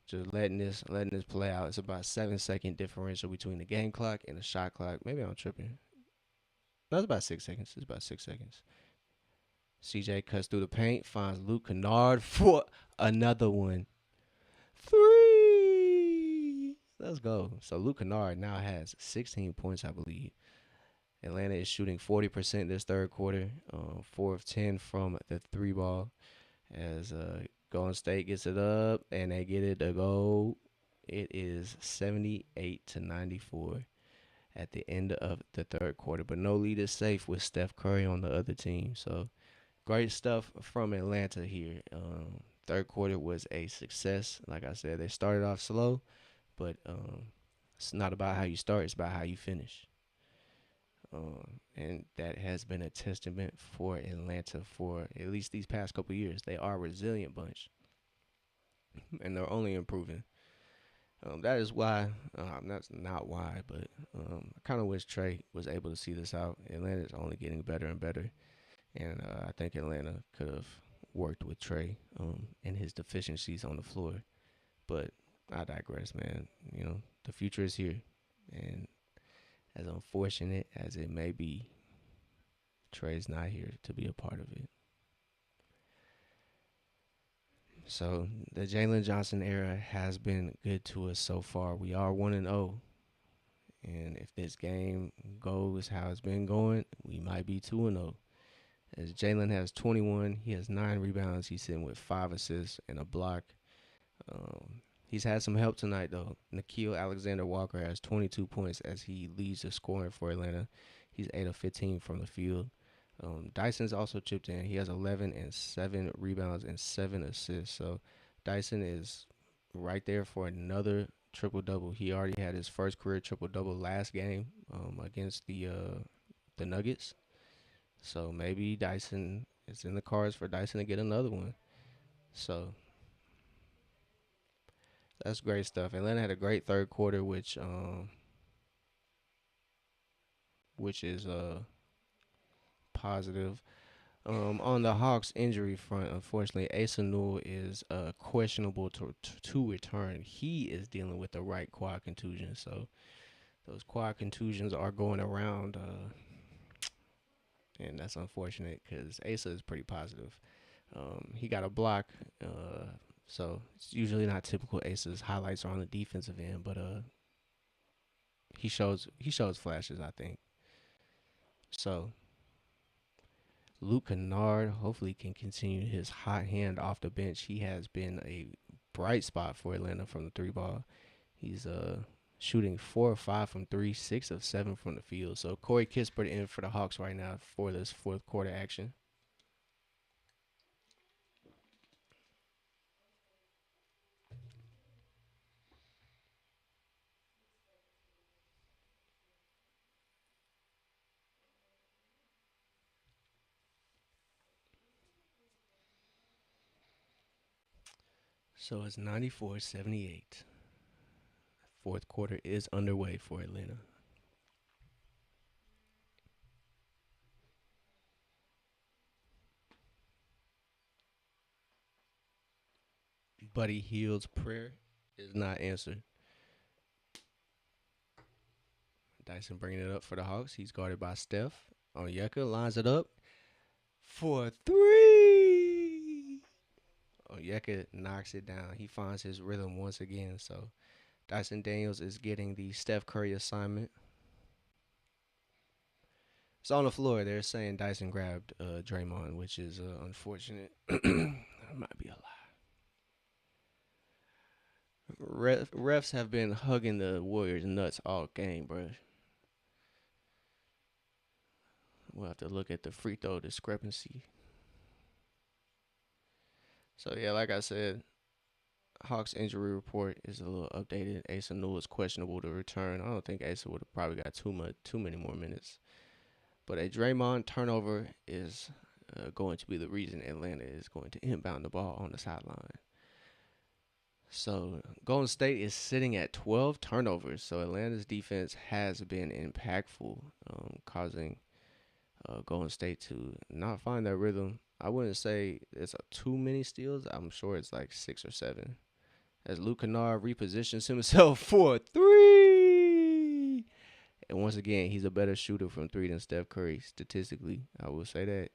just letting this play out. It's about 7-second differential between the game clock and the shot clock. Maybe I'm tripping. No, it's about 6 seconds. It's about 6 seconds. CJ cuts through the paint, finds Luke Kennard for another one. 3. Let's go. So Luke Kennard now has 16 points, I believe. Atlanta is shooting 40% this third quarter, 4 of 10 from the 3 ball. As Golden State gets it up and they get it to go. It is 78-94. at the end of the third quarter. But no lead is safe with Steph Curry on the other team. So great stuff from Atlanta here. Third quarter was a success. Like I said, they started off slow, but it's not about how you start; it's about how you finish. And that has been a testament for Atlanta for at least these past couple years. They are a resilient bunch, and they're only improving. That is why, that's not why, but I kind of wish Trey was able to see this out. Atlanta is only getting better and better, and I think Atlanta could have worked with Trey and his deficiencies on the floor. But I digress, man. The future is here, and as unfortunate as it may be, Trey's not here to be a part of it. So the Jalen Johnson era has been good to us so far. We are 1-0, and if this game goes how it's been going, we might be 2-0. As Jalen has 21, he has 9 rebounds. He's sitting with 5 assists and a block. He's had some help tonight, though. Nickeil Alexander-Walker has 22 points as he leads the scoring for Atlanta. He's 8 of 15 from the field. Dyson's also chipped in. He has 11 and 7 rebounds and 7 assists. So Dyson is right there for another triple-double. He already had his first career triple-double last game against the Nuggets. So maybe Dyson, it's in the cards for Dyson to get another one. So that's great stuff. Atlanta had a great third quarter, which is positive. On the Hawks injury front, unfortunately, Asa Newell is questionable to return. He is dealing with the right quad contusion, so those quad contusions are going around, and that's unfortunate because Asa is pretty positive. He got a block, so it's usually not typical. Asa's highlights are on the defensive end, but he shows flashes, I think. So Luke Kennard hopefully can continue his hot hand off the bench. He has been a bright spot for Atlanta from the three ball. He's shooting 4 of 5 from three, 6 of 7 from the field. So Corey Kispert in for the Hawks right now for this fourth quarter action. So it's 94-78. Fourth quarter is underway for Atlanta. Buddy Hield's prayer is not answered. Dyson bringing it up for the Hawks. He's guarded by Steph. Onyeka lines it up for three. Onyeka knocks it down. He finds his rhythm once again. So Dyson Daniels is getting the Steph Curry assignment. It's on the floor. They're saying Dyson grabbed Draymond, which is unfortunate. That might be a lie. Refs have been hugging the Warriors nuts all game, bro. We'll have to look at the free throw discrepancy. So yeah, like I said, Hawks injury report is a little updated. Asa Newell is questionable to return. I don't think Asa would have probably got too many more minutes. But a Draymond turnover is going to be the reason Atlanta is going to inbound the ball on the sideline. So Golden State is sitting at 12 turnovers. So Atlanta's defense has been impactful, causing Golden State to not find their rhythm. I wouldn't say it's too many steals. I'm sure it's like 6 or 7. As Luke Kennard repositions himself for three. And once again, he's a better shooter from three than Steph Curry, statistically. I will say that.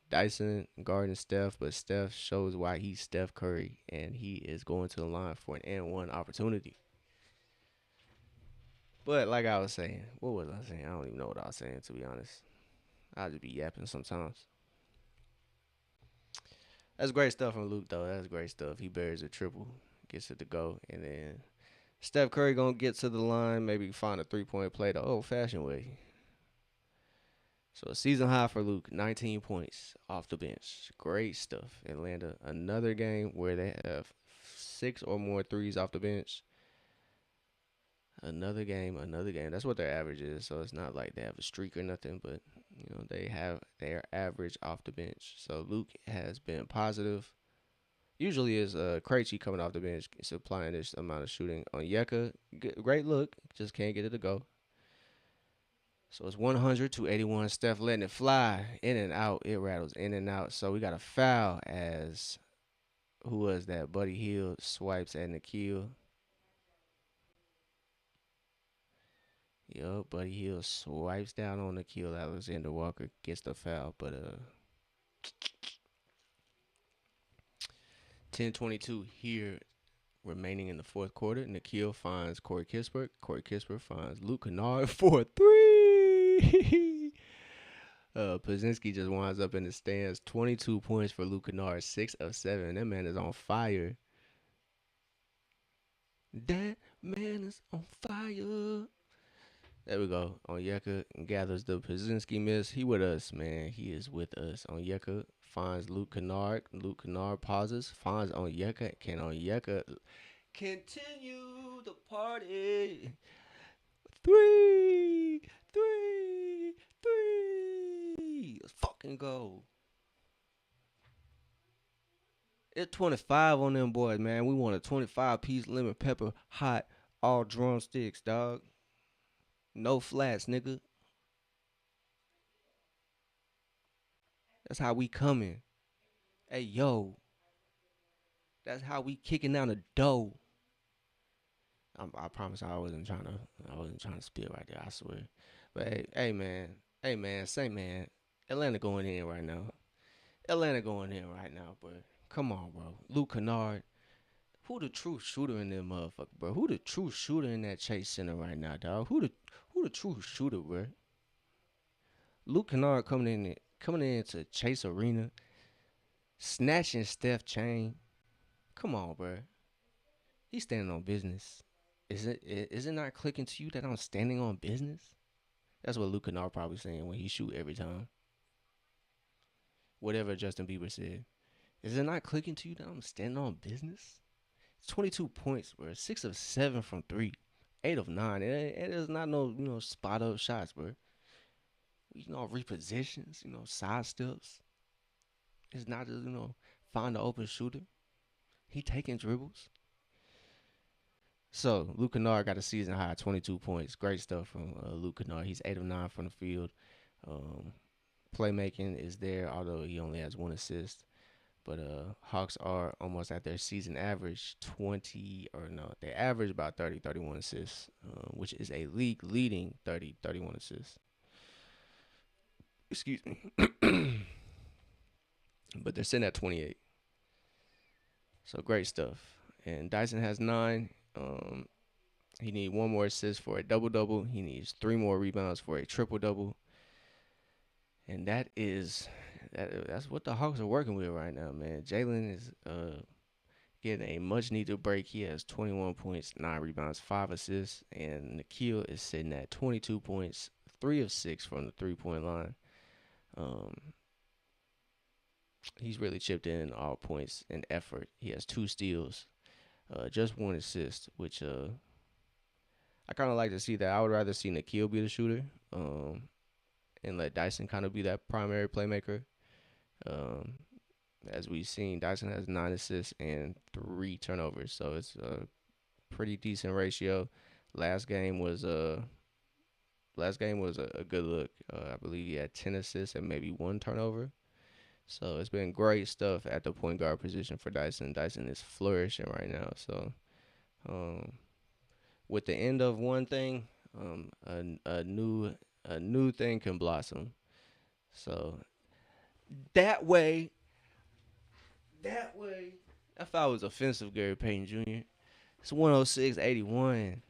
Dyson guarding Steph, but Steph shows why he's Steph Curry, and he is going to the line for an and one opportunity. But like I was saying, what was I saying? I don't even know what I was saying, to be honest. I'll just be yapping sometimes. That's great stuff from Luke, though. That's great stuff. He bears a triple, gets it to go, and then Steph Curry gonna get to the line, maybe find a 3-point play the old-fashioned way. So a season high for Luke, 19 points off the bench. Great stuff. Atlanta, another game where they have 6 or more threes off the bench. Another game, another game. That's what their average is. So it's not like they have a streak or nothing, but they have their average off the bench. So Luke has been positive. Usually is Krejci coming off the bench, supplying this amount of shooting. On Yeka, great look, just can't get it to go. So it's 100 to 81. Steph letting it fly in and out. It rattles in and out. So we got a foul as who was that? Buddy Hield swipes at Nickeil. Yo, Buddy Hield swipes down on Nickeil. Alexander Walker gets the foul, but 10:22 here remaining in the fourth quarter. Nickeil finds Corey Kispert. Corey Kispert finds Luke Kennard for 3. Pozinski just winds up in the stands. 22 points for Luke Kennard, 6 of 7. That man is on fire. That man is on fire. There we go. Onyeka gathers the Pozinski miss. He with us, man. He is with us. Onyeka finds Luke Kennard. Luke Kennard pauses. Finds Onyeka. Can Onyeka continue the party? 3. Let's fucking go. It's 25 on them boys, man. We want a 25-piece lemon pepper hot, all drumsticks, dog. No flats, nigga. That's how we coming. Hey, yo. That's how we kicking down the dough. I promise I wasn't trying to spit right there, I swear. But hey man, say man. Atlanta going in right now. Bro. Come on, bro. Luke Kennard. Who the true shooter in them motherfucker, bro? Who the true shooter in that Chase Center right now, dog? Who the true shooter, bro? Luke Kennard coming into Chase Arena, snatching Steph chain. Come on, bro. He's standing on business. Is it not clicking to you that I'm standing on business? That's what Luke Kennard probably saying when he shoot every time. Whatever Justin Bieber said. Is it not clicking to you that I'm standing on business? It's 22 points, bro. 6 of 7 from 3. 8 of 9. It is not no spot up shots, bro. Repositions, side steps. It's not just, find the open shooter. He taking dribbles. So, Luke Kennard got a season high, 22 points. Great stuff from Luke Kennard. He's 8 of 9 from the field. Playmaking is there, although he only has 1 assist. But Hawks are almost at their season average, they average about 30, 31 assists, which is a league leading 30, 31 assists. Excuse me. But they're sitting at 28. So great stuff. And Dyson has 9. He needs 1 more assist for a double-double. He needs 3 more rebounds for a triple-double. And that's what the Hawks are working with right now, man. Jalen is getting a much-needed break. He has 21 points, 9 rebounds, 5 assists. And Nickeil is sitting at 22 points, 3 of 6 from the three-point line. He's really chipped in all points and effort. He has 2 steals, just 1 assist, which I kind of like to see that. I would rather see Nickeil be the shooter and let Dyson kind of be that primary playmaker. As we've seen, Dyson has 9 assists and 3 turnovers, so it's a pretty decent ratio. Last game was a good look. I believe he had 10 assists and maybe 1 turnover. So it's been great stuff at the point guard position for Dyson. Dyson is flourishing right now. So with the end of one thing, a new thing can blossom. So that way, I thought it was offensive, Gary Payton Jr. It's 106-81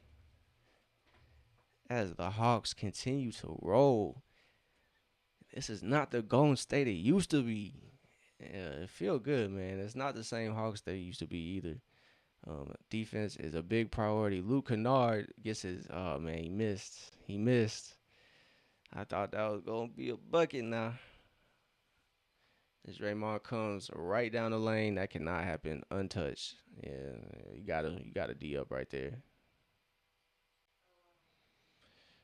as the Hawks continue to roll. This is not the Golden State it used to be. Yeah, it feel good, man. It's not the same Hawks that it used to be either. Defense is a big priority. Luke Kennard gets his. Oh man, he missed. He missed. I thought that was gonna be a bucket. Now, as Draymond comes right down the lane, that cannot happen untouched. Yeah, you gotta D up right there.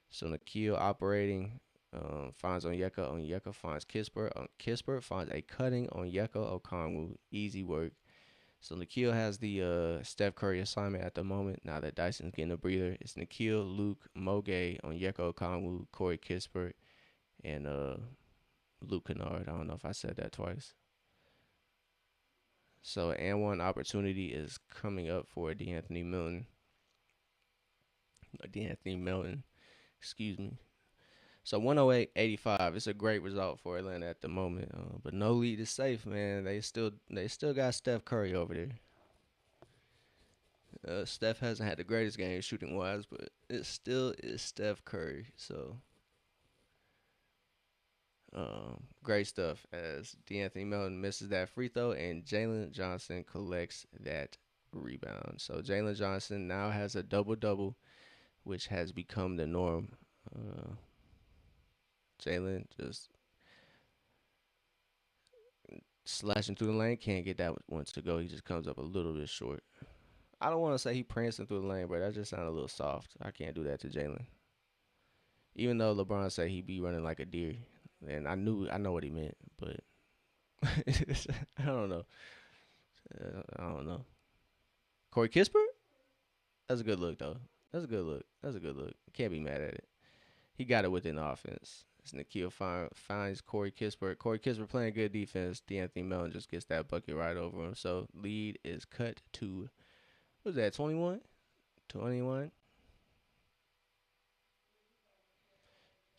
So Nikhil operating. Finds Onyeka. Onyeka finds Kispert. Kispert finds a cutting on Onyeka Okongwu. Easy work. So Nikhil has the Steph Curry assignment at the moment. Now that Dyson's getting a breather, it's Nikhil, Luke, Moge, Onyeka Okongwu, Corey Kispert, and Luke Kennard. I don't know if I said that twice. So and one opportunity is coming up for D'Anthony Melton. D'Anthony Melton, excuse me. So 108-85. It's a great result for Atlanta at the moment, but no lead is safe, man. They still got Steph Curry over there. Steph hasn't had the greatest game shooting wise, but it still is Steph Curry. So great stuff as D'Anthony Melton misses that free throw and Jalen Johnson collects that rebound. So Jalen Johnson now has a double double, which has become the norm. Uh, Jalen just slashing through the lane, can't get that one to go. He just comes up a little bit short. I don't want to say he prancing through the lane, but that just sounded a little soft. I can't do that to Jalen. Even though LeBron said he be running like a deer, and I know what he meant, but I don't know. I don't know. Corey Kispert? That's a good look though. That's a good look. That's a good look. Can't be mad at it. He got it within the offense. As Nikhil finds Corey Kispert. Corey Kispert playing good defense. D'Anthony Melton just gets that bucket right over him. So lead is cut to, what was that, 21? 21.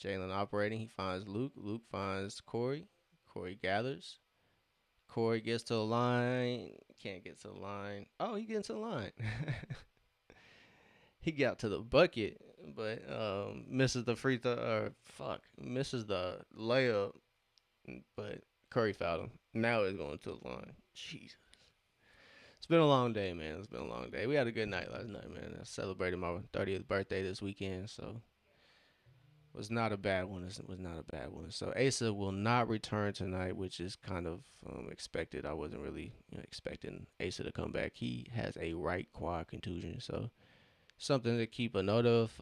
Jalen operating. He finds Luke. Luke finds Corey. Corey gathers. Corey gets to the line. Can't get to the line. Oh, he gets to the line. He got to the bucket, but misses the free throw. Or fuck, misses the layup. But Curry fouled him. Now he's going to the line. Jesus. It's been a long day, man. It's been a long day. We had a good night last night, man. I celebrated my 30th birthday this weekend, so was not a bad one. It was not a bad one. So Asa will not return tonight, which is kind of expected. I wasn't really expecting Asa to come back. He has a right quad contusion, so something to keep a note of.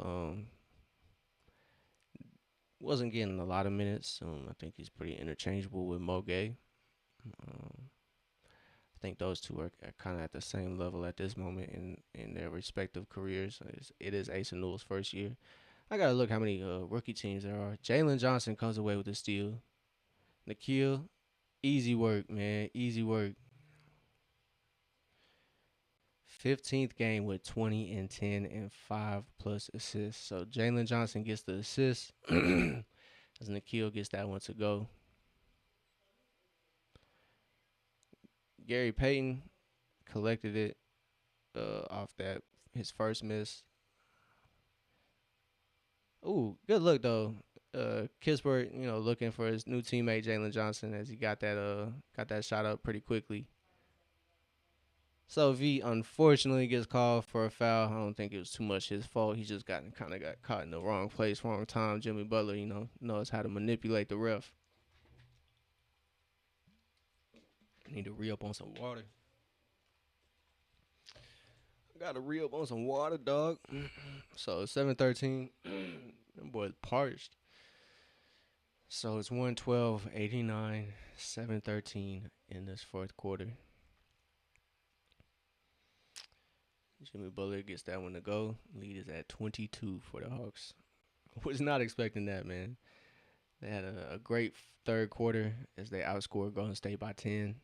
Wasn't getting a lot of minutes. I think he's pretty interchangeable with Moge. I think those two are kind of at the same level at this moment in their respective careers. It is Asa Newell's first year. I gotta look how many rookie teams there are. Jalen Johnson comes away with a steal. Nikhil, easy work, man. Easy work. 15th game with 20 and 10 and 5 plus assists. So Jalen Johnson gets the assist as Nikhil gets that one to go. Gary Payton collected it off that his first miss. Ooh, good look though. Kispert, looking for his new teammate Jalen Johnson as he got that shot up pretty quickly. So V unfortunately gets called for a foul. I don't think it was too much his fault. He just got caught in the wrong place, wrong time. Jimmy Butler, knows how to manipulate the ref. Need to re up on some water. I gotta re up on some water, dog. So 7-13. That boy's parched. So it's 112-89, 7-13 in this fourth quarter. Jimmy Butler gets that one to go. Lead is at 22 for the Hawks. Was not expecting that, man. They had a great third quarter as they outscored Golden State by 10.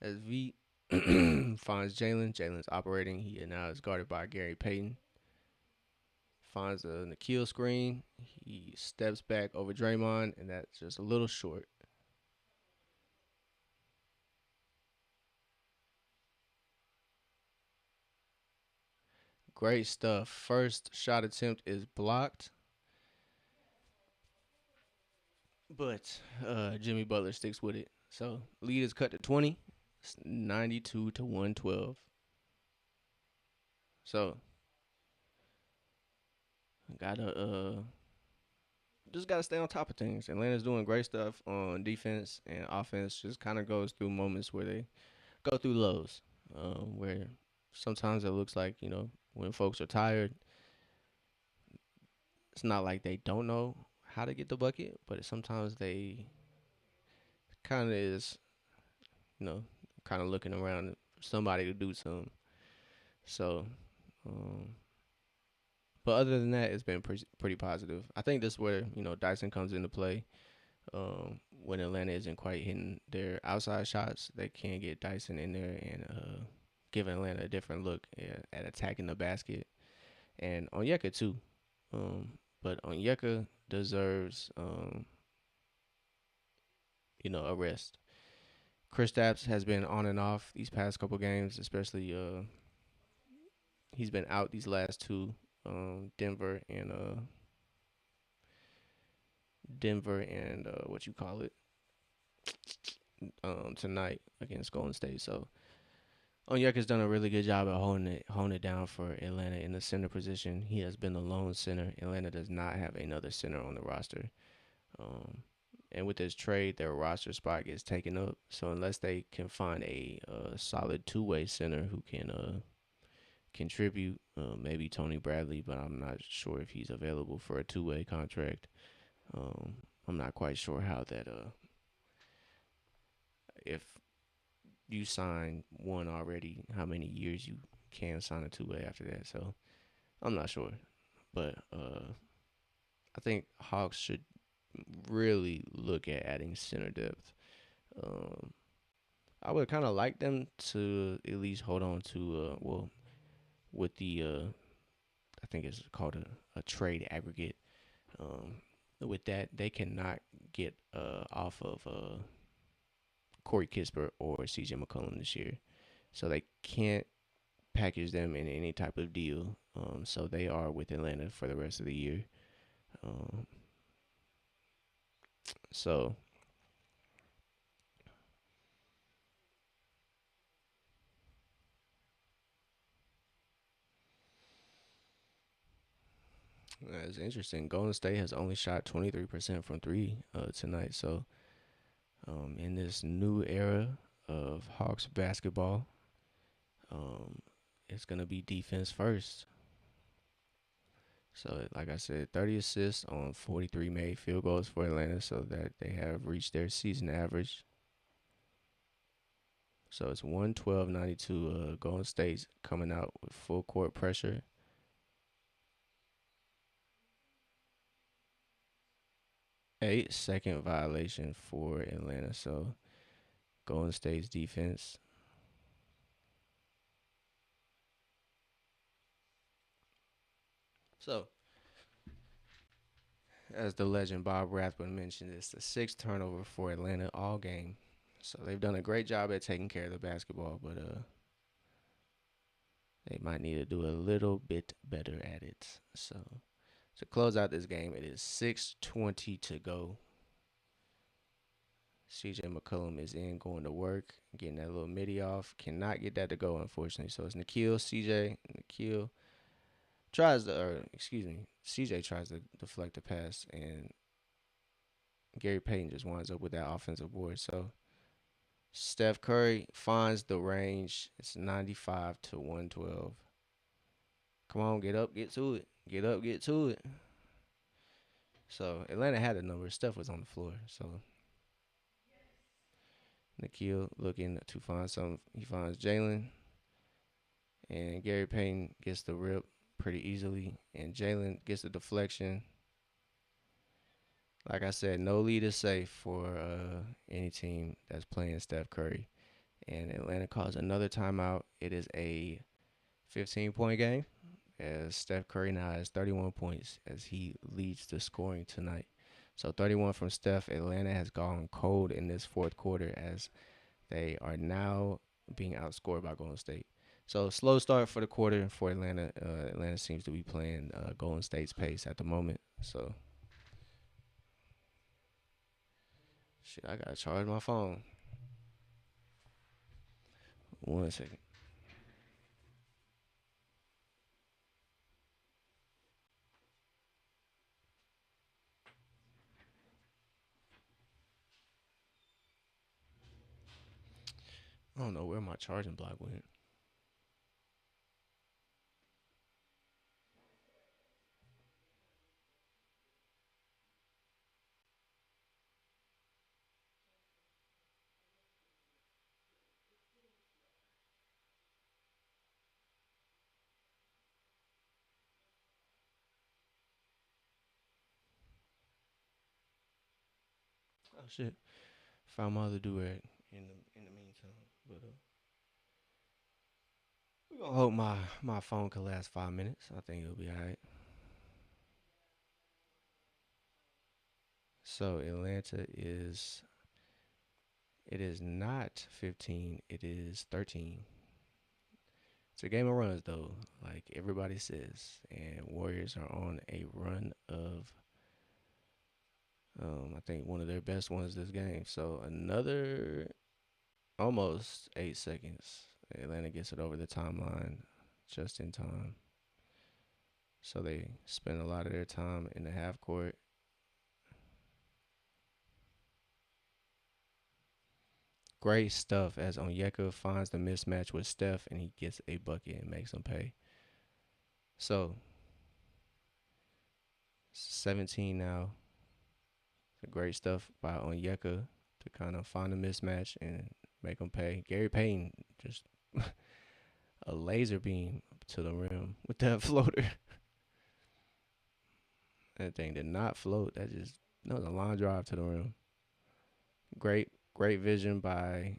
As V finds Jalen. Jalen's operating. He now is guarded by Gary Payton. Finds a Nikhil screen. He steps back over Draymond, and that's just a little short. Great stuff. First shot attempt is blocked. But Jimmy Butler sticks with it. So lead is cut to 20. It's 92 to 112. So gotta just gotta stay on top of things. Atlanta's doing great stuff on defense and offense. Just kind of goes through moments where they go through lows, where sometimes it looks like when folks are tired, it's not like they don't know how to get the bucket, but sometimes they kind of is you know kind of looking around for somebody to do something. So, um, but other than that, it's been pretty positive. I think this is where Dyson comes into play. When Atlanta isn't quite hitting their outside shots, they can get Dyson in there and give Atlanta a different look at attacking the basket. And Onyeka too. But Onyeka deserves a rest. Kristaps has been on and off these past couple games, especially he's been out these last two, Denver and what you call it, tonight against Golden State. So Onyeka's done a really good job at holding it down for Atlanta in the center position. He has been the lone center. Atlanta does not have another center on the roster. Um, and with this trade, their roster spot gets taken up. So unless they can find a solid two-way center who can contribute, maybe Tony Bradley, but I'm not sure if he's available for a two-way contract. I'm not quite sure how that if you sign one already, how many years you can sign a two-way after that. So I'm not sure, but I think Hawks should really look at adding center depth. Um, I would kind of like them to at least hold on to with the I think it's called a trade aggregate. Um, with that, they cannot get off of Corey Kispert or CJ McCollum this year, so they can't package them in any type of deal. So they are with Atlanta for the rest of the year. Um, so it's interesting. Golden State has only shot 23% from three tonight. So in this new era of Hawks basketball, um, it's gonna be defense first. So, like I said, 30 assists on 43 made field goals for Atlanta, so that they have reached their season average. So it's 112-92. Golden State's coming out with full court pressure. 8-second violation for Atlanta. So Golden State's defense. So as the legend Bob Rathbun mentioned, it's the sixth turnover for Atlanta all game. So they've done a great job at taking care of the basketball, but they might need to do a little bit better at it. So to close out this game, it is 6:20 to go. CJ McCollum is in going to work, getting that little midi off. Cannot get that to go, unfortunately. So it's Nikhil, CJ. Nikhil tries to, or excuse me, CJ tries to deflect the pass, and Gary Payton just winds up with that offensive board. So Steph Curry finds the range. It's 95 to 112. Come on, get up, get to it. Get up, get to it. So Atlanta had the number. Steph was on the floor. So Nikhil looking to find some. He finds Jalen, and Gary Payton gets the rip pretty easily, and Jalen gets the deflection. Like I said, no lead is safe for any team that's playing Steph Curry. And Atlanta calls another timeout. It is a 15-point game, as Steph Curry now has 31 points as he leads the scoring tonight. So 31 from Steph. Atlanta has gone cold in this fourth quarter as they are now being outscored by Golden State. So slow start for the quarter for Atlanta. Atlanta seems to be playing Golden State's pace at the moment. So shit, I gotta charge my phone. 1 second. I don't know where my charging block went. Oh shit! Found my other do rag in the meantime, but we gonna hope my phone can last 5 minutes. I think it'll be alright. So Atlanta is it is not 15. It is 13. It's a game of runs though, like everybody says, and Warriors are on a run of I think one of their best ones this game. So another almost 8 seconds. Atlanta gets it over the timeline just in time. So they spend a lot of their time in the half court. Great stuff as Onyeka finds the mismatch with Steph and he gets a bucket and makes them pay. So 17 now. Great stuff by Onyeka to kind of find a mismatch and make them pay. Gary Payton just a laser beam to the rim with that floater. That thing did not float. That was a long drive to the rim. Great vision by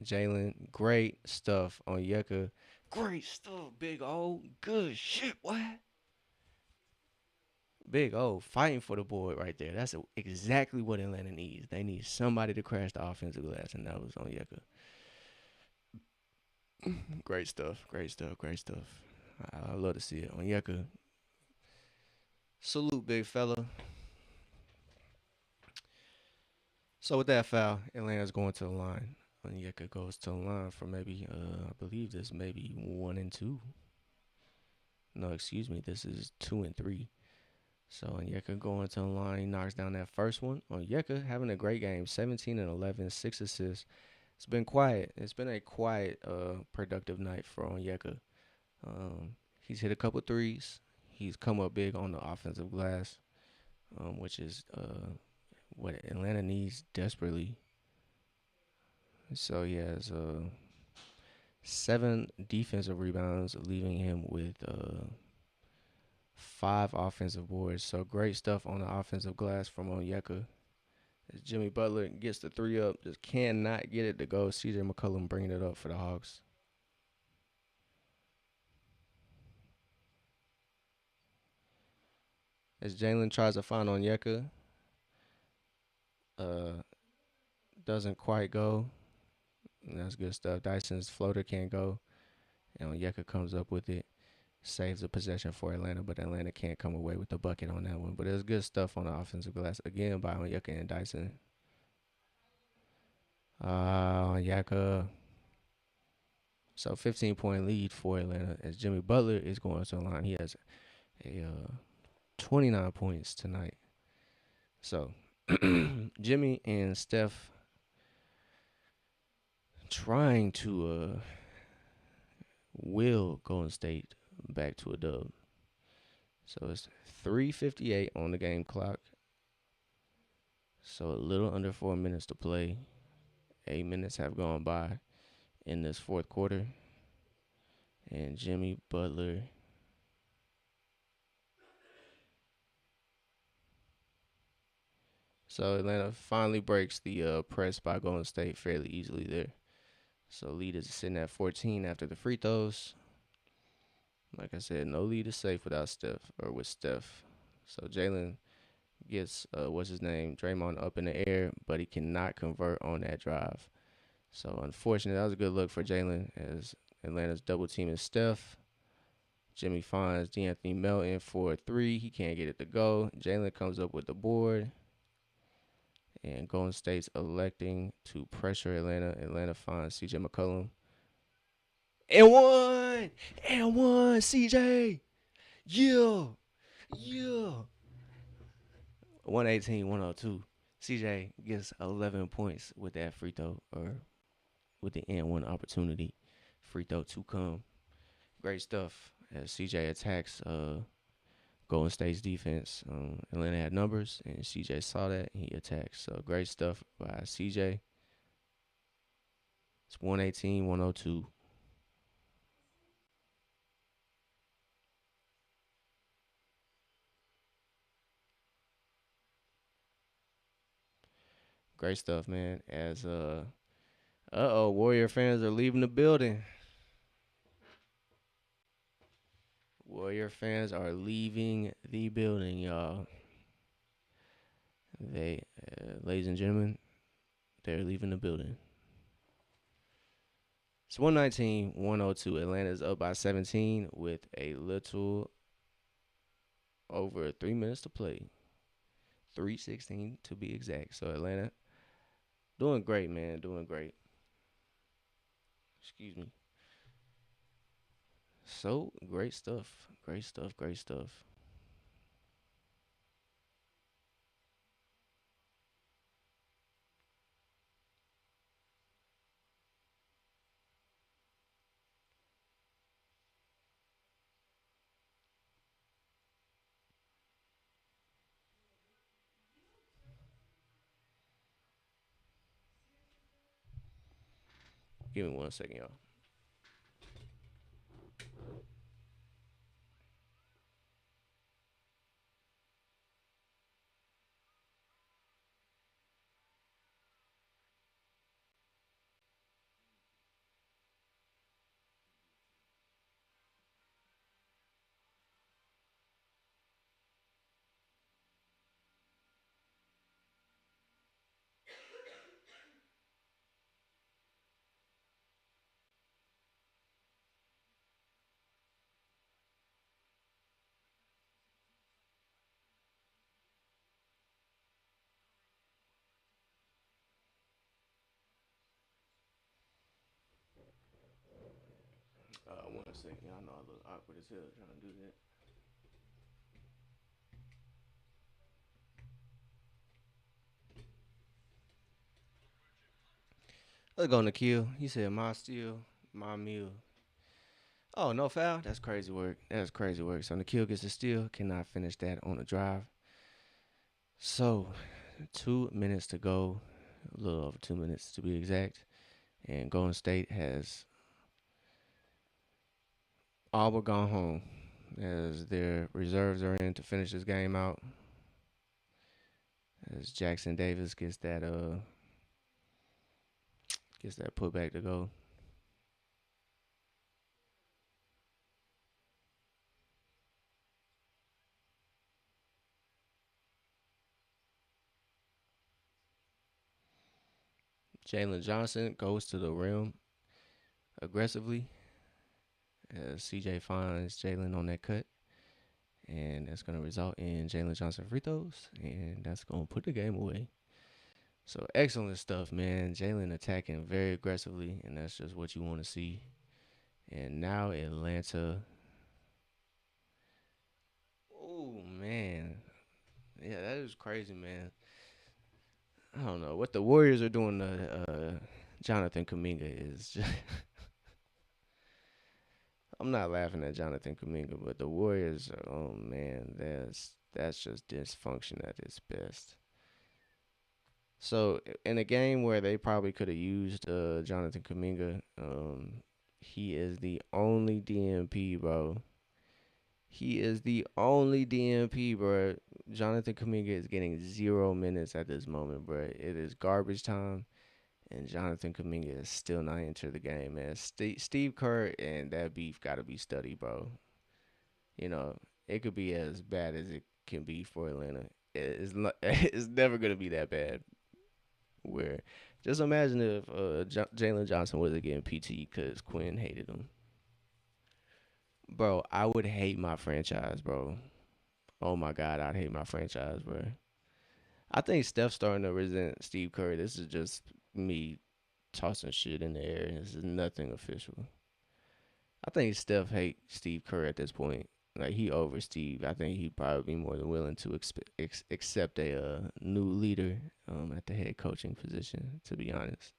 Jalen. Great stuff on Onyeka. Great stuff, Big O. Good shit, what? Big O fighting for the board right there. That's exactly what Atlanta needs. They need somebody to crash the offensive glass, and that was Onyeka. Great stuff. Great stuff. Great stuff. I love to see it. Onyeka, salute, big fella. So with that foul, Atlanta's going to the line. Onyeka goes to the line for maybe, I believe this maybe 1 and 2. No, excuse me. This is 2 and 3. So Onyeka going to the line, he knocks down that first one. Onyeka having a great game, 17 and 11, 6 assists. It's been quiet. It's been a quiet, productive night for Onyeka. He's hit a couple threes. He's come up big on the offensive glass, which is what Atlanta needs desperately. So he has 7 defensive rebounds, leaving him with 5 offensive boards. So great stuff on the offensive glass from Onyeka. As Jimmy Butler gets the 3 up, just cannot get it to go. CJ McCollum bringing it up for the Hawks. As Jalen tries to find Onyeka, uh, doesn't quite go. And that's good stuff. Dyson's floater can't go. And Onyeka comes up with it. Saves the possession for Atlanta, but Atlanta can't come away with the bucket on that one. But it was good stuff on the offensive glass. Again by Onyeka and Dyson. Onyeka. So 15-point lead for Atlanta as Jimmy Butler is going to the line. He has a 29 points tonight. So Jimmy and Steph trying to will Golden State back to a dub. So it's 3:58 on the game clock. So a little under 4 minutes to play. 8 minutes have gone by in this fourth quarter. And Jimmy Butler so Atlanta finally breaks the press by Golden State fairly easily there. So lead is sitting at 14 after the free throws. Like I said, no lead is safe without Steph or with Steph. So Jalen gets what's his name, Draymond up in the air, but he cannot convert on that drive. So unfortunately, that was a good look for Jalen as Atlanta's double teaming Steph. Jimmy finds D'Anthony Melton for a 3. He can't get it to go. Jalen comes up with the board. And Golden State's electing to pressure Atlanta. Atlanta finds CJ McCollum. And one! And one, CJ! Yeah! Yeah! 118, 102. CJ gets 11 points with that free throw, or with the and one opportunity. Free throw to come. Great stuff as CJ attacks Golden State's defense. Atlanta had numbers, and CJ saw that. And he attacks. So great stuff by CJ. It's 118, 102. Great stuff, man. As Warrior fans are leaving the building. Warrior fans are leaving the building, y'all. Ladies and gentlemen, they're leaving the building. It's 119, 102. Atlanta's up by 17 with a little over 3 minutes to play. 3:16 to be exact. So Atlanta doing great, man. Doing great. Excuse me. So great stuff. Great stuff. Great stuff. Give me 1 second, y'all. One second. Y'all know I look awkward as hell trying to do that. Let's go, Nikhil. He said, my steal, my meal. Oh, no foul? That's crazy work. That's crazy work. So Nikhil gets a steal. Cannot finish that on the drive. So, 2 minutes to go. A little over 2 minutes to be exact. And Golden State has all but gone home as their reserves are in to finish this game out. As Jackson Davis gets that putback to go. Jalen Johnson goes to the rim aggressively as CJ finds Jalen on that cut. And that's going to result in Jalen Johnson free throws. And that's going to put the game away. So excellent stuff, man. Jalen attacking very aggressively. And that's just what you want to see. And now Atlanta. Oh, man. Yeah, that is crazy, man. I don't know. What the Warriors are doing to Jonathan Kaminga is just. I'm not laughing at Jonathan Kaminga, but the Warriors are, oh man, that's just dysfunction at its best. So in a game where they probably could have used Jonathan Kaminga, he is the only DMP, bro. He is the only DMP, bro. Jonathan Kaminga is getting 0 minutes at this moment, bro. It is garbage time, and Jonathan Kaminga is still not into the game, man. Steve Kerr and that beef got to be studied, bro. You know, it could be as bad as it can be for Atlanta. It's not, it's never gonna be that bad. Where just imagine if Jalen Johnson wasn't getting PT because Quinn hated him, bro. I would hate my franchise, bro. Oh my God, I'd hate my franchise, bro. I think Steph's starting to resent Steve Curry. This is just me tossing shit in the air. This is nothing official. I think Steph hates Steve Kerr at this point. Like he over Steve. I think he'd probably be more than willing to accept a new leader at the head coaching position. To be honest,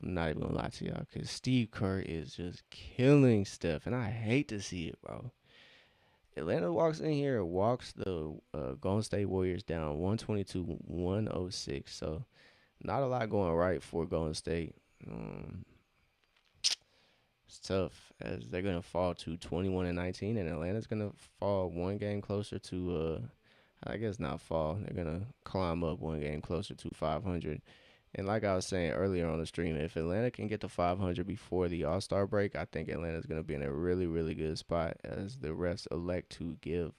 I'm not even gonna lie to y'all because Steve Kerr is just killing Steph, and I hate to see it, bro. Atlanta walks in here, walks the Golden State Warriors down 122-106. So not a lot going right for Golden State. Um, It's tough as they're gonna fall to 21-19, and Atlanta's gonna fall one game closer to I guess not fall. They're gonna climb up one game closer to 500. And like I was saying earlier on the stream, if Atlanta can get to 500 before the All Star break, I think Atlanta's gonna be in a really really good spot as the refs elect to give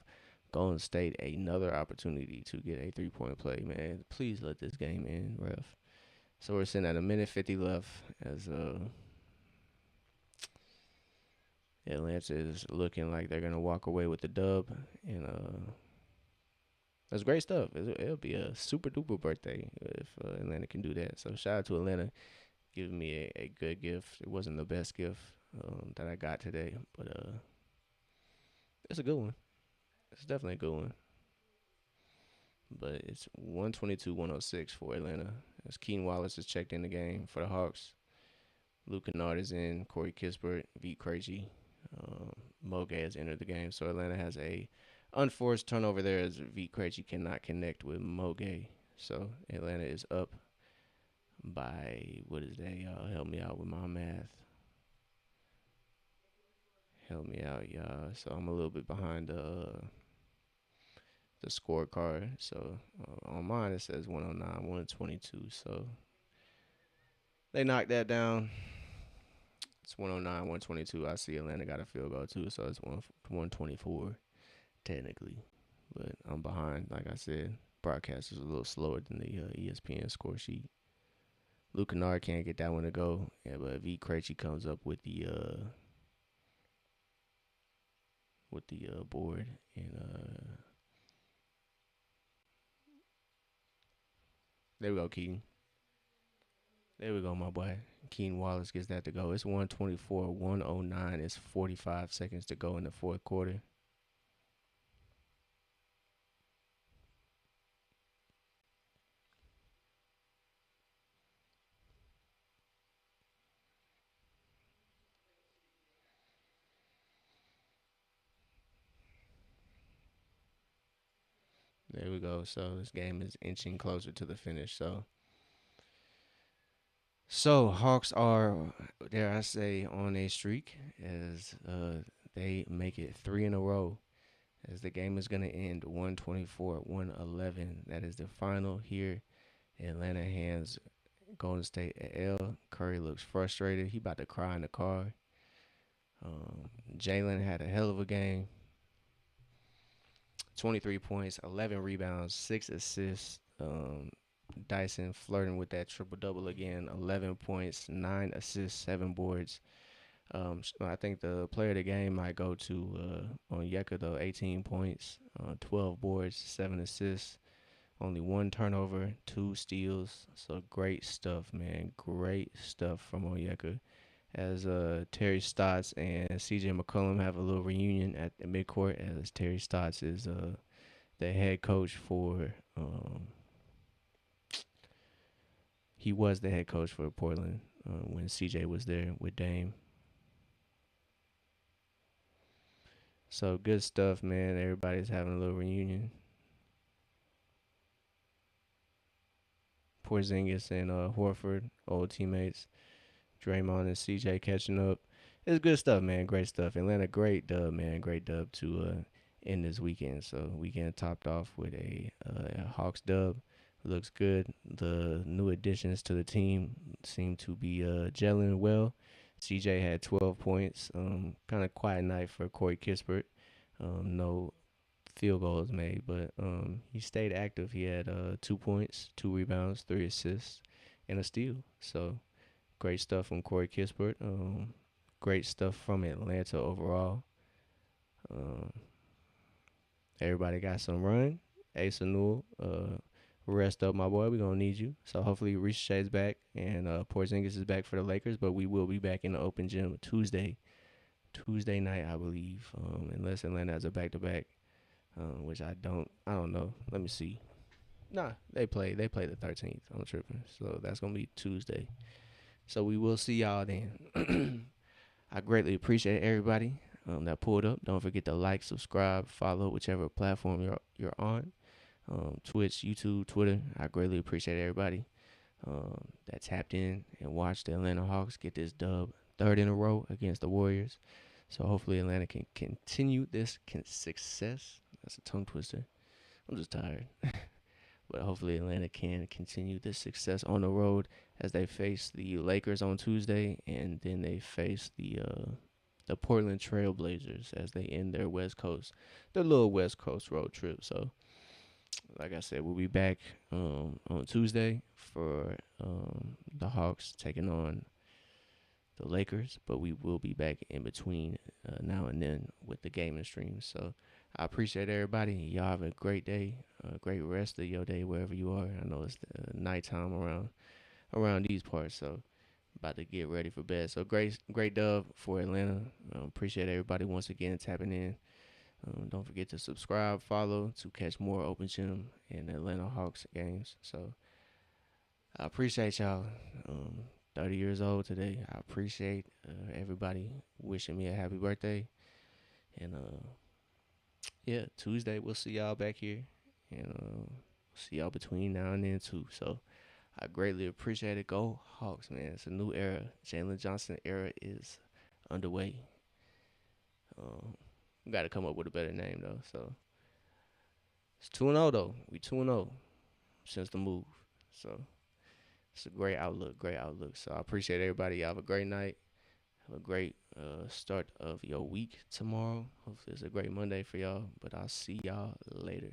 Golden State another opportunity to get a 3-point play. Man, please let this game end, ref. So we're sitting at a minute 50 left as Atlanta is looking like they're gonna walk away with the dub, and that's great stuff. It'll be a super duper birthday if Atlanta can do that. So shout out to Atlanta giving me a good gift. It wasn't the best gift that I got today, but it's a good one. It's definitely a good one. But it's 122-106 for Atlanta. As Keen Wallace is checked in the game for the Hawks. Luke Kennard is in. Corey Kispert, Vite Krejci, um, Moge has entered the game. So Atlanta has a unforced turnover there as Vite Krejci cannot connect with Moge. So Atlanta is up by, what is that, y'all? Help me out with my math. Help me out, y'all. So I'm a little bit behind the scorecard. So on mine it says 109, 122. So they knocked that down. It's 109, 122. I see Atlanta got a field goal too, so it's 124 technically. But I'm behind. Like I said, broadcast is a little slower than the ESPN score sheet. Luke Kennard can't get that one to go. Yeah, but Vite Krejci comes up with the board, and there we go, Keaton. There we go, my boy. Keen Wallace gets that to go. It's 124, 109. It's 45 seconds to go in the fourth quarter. There we go. So this game is inching closer to the finish. So Hawks are, dare I say, on a streak as they make it three in a row. As the game is gonna end 124-111. That is the final here. Atlanta hands Golden State at L. Curry looks frustrated. He about to cry in the car. Jalen had a hell of a game. 23 points, 11 rebounds, 6 assists. Dyson flirting with that triple double again. 11 points, 9 assists, 7 boards. I think the player of the game might go to Onyeka though. 18 points, 12 boards, 7 assists, only 1 turnover, 2 steals. So great stuff, man. Great stuff from Onyeka. As Terry Stotts and C.J. McCollum have a little reunion at the midcourt, as Terry Stotts is the head coach for. He was the head coach for Portland when C.J. was there with Dame. So good stuff, man. Everybody's having a little reunion. Porzingis and Horford, old teammates. Draymond and CJ catching up. It's good stuff, man. Great stuff. Atlanta, great dub, man. Great dub to end this weekend. So weekend topped off with a Hawks dub. Looks good. The new additions to the team seem to be gelling well. CJ had 12 points. Kind of quiet night for Corey Kispert. No field goals made, but he stayed active. He had 2 points, 2 rebounds, 3 assists, and a steal. So great stuff from Corey Kispert. Great stuff from Atlanta overall. Everybody got some run. Asa Newell rest up, my boy. We're gonna need you. So hopefully Ricochet's back and Porzingis is back for the Lakers, but we will be back in the open gym Tuesday night, I believe. Unless Atlanta has a back to back, which I don't know. Let me see. Nah, they play the 13th. I'm tripping. So that's gonna be Tuesday. So we will see y'all then. I greatly appreciate everybody that pulled up. Don't forget to like, subscribe, follow whichever platform you're on. Twitch, YouTube, Twitter. I greatly appreciate everybody that tapped in and watched the Atlanta Hawks get this dub, third in a row against the Warriors. So hopefully Atlanta can continue this success. That's a tongue twister. I'm just tired. But hopefully Atlanta can continue this success on the road as they face the Lakers on Tuesday, and then they face the Portland Trail Blazers as they end their little West Coast road trip. So, like I said, we'll be back on Tuesday for the Hawks taking on the Lakers, but we will be back in between now and then with the gaming streams. So I appreciate everybody. Y'all have a great day, a great rest of your day wherever you are. I know it's nighttime around these parts, so about to get ready for bed. So great dub for Atlanta. Appreciate everybody once again tapping in. Don't forget to subscribe, follow to catch more Open Gym and Atlanta Hawks games. So I appreciate y'all. 30 years old today. I appreciate everybody wishing me a happy birthday. And yeah, Tuesday we'll see y'all back here, and see y'all between now and then too. So I greatly appreciate it. Go Hawks, man! It's a new era. Jalen Johnson era is underway. We got to come up with a better name though. So it's 2-0 though. We 2-0 since the move. So it's a great outlook. Great outlook. So I appreciate everybody. Y'all have a great night. Have a great start of your week tomorrow. Hopefully it's a great Monday for y'all. But I'll see y'all later.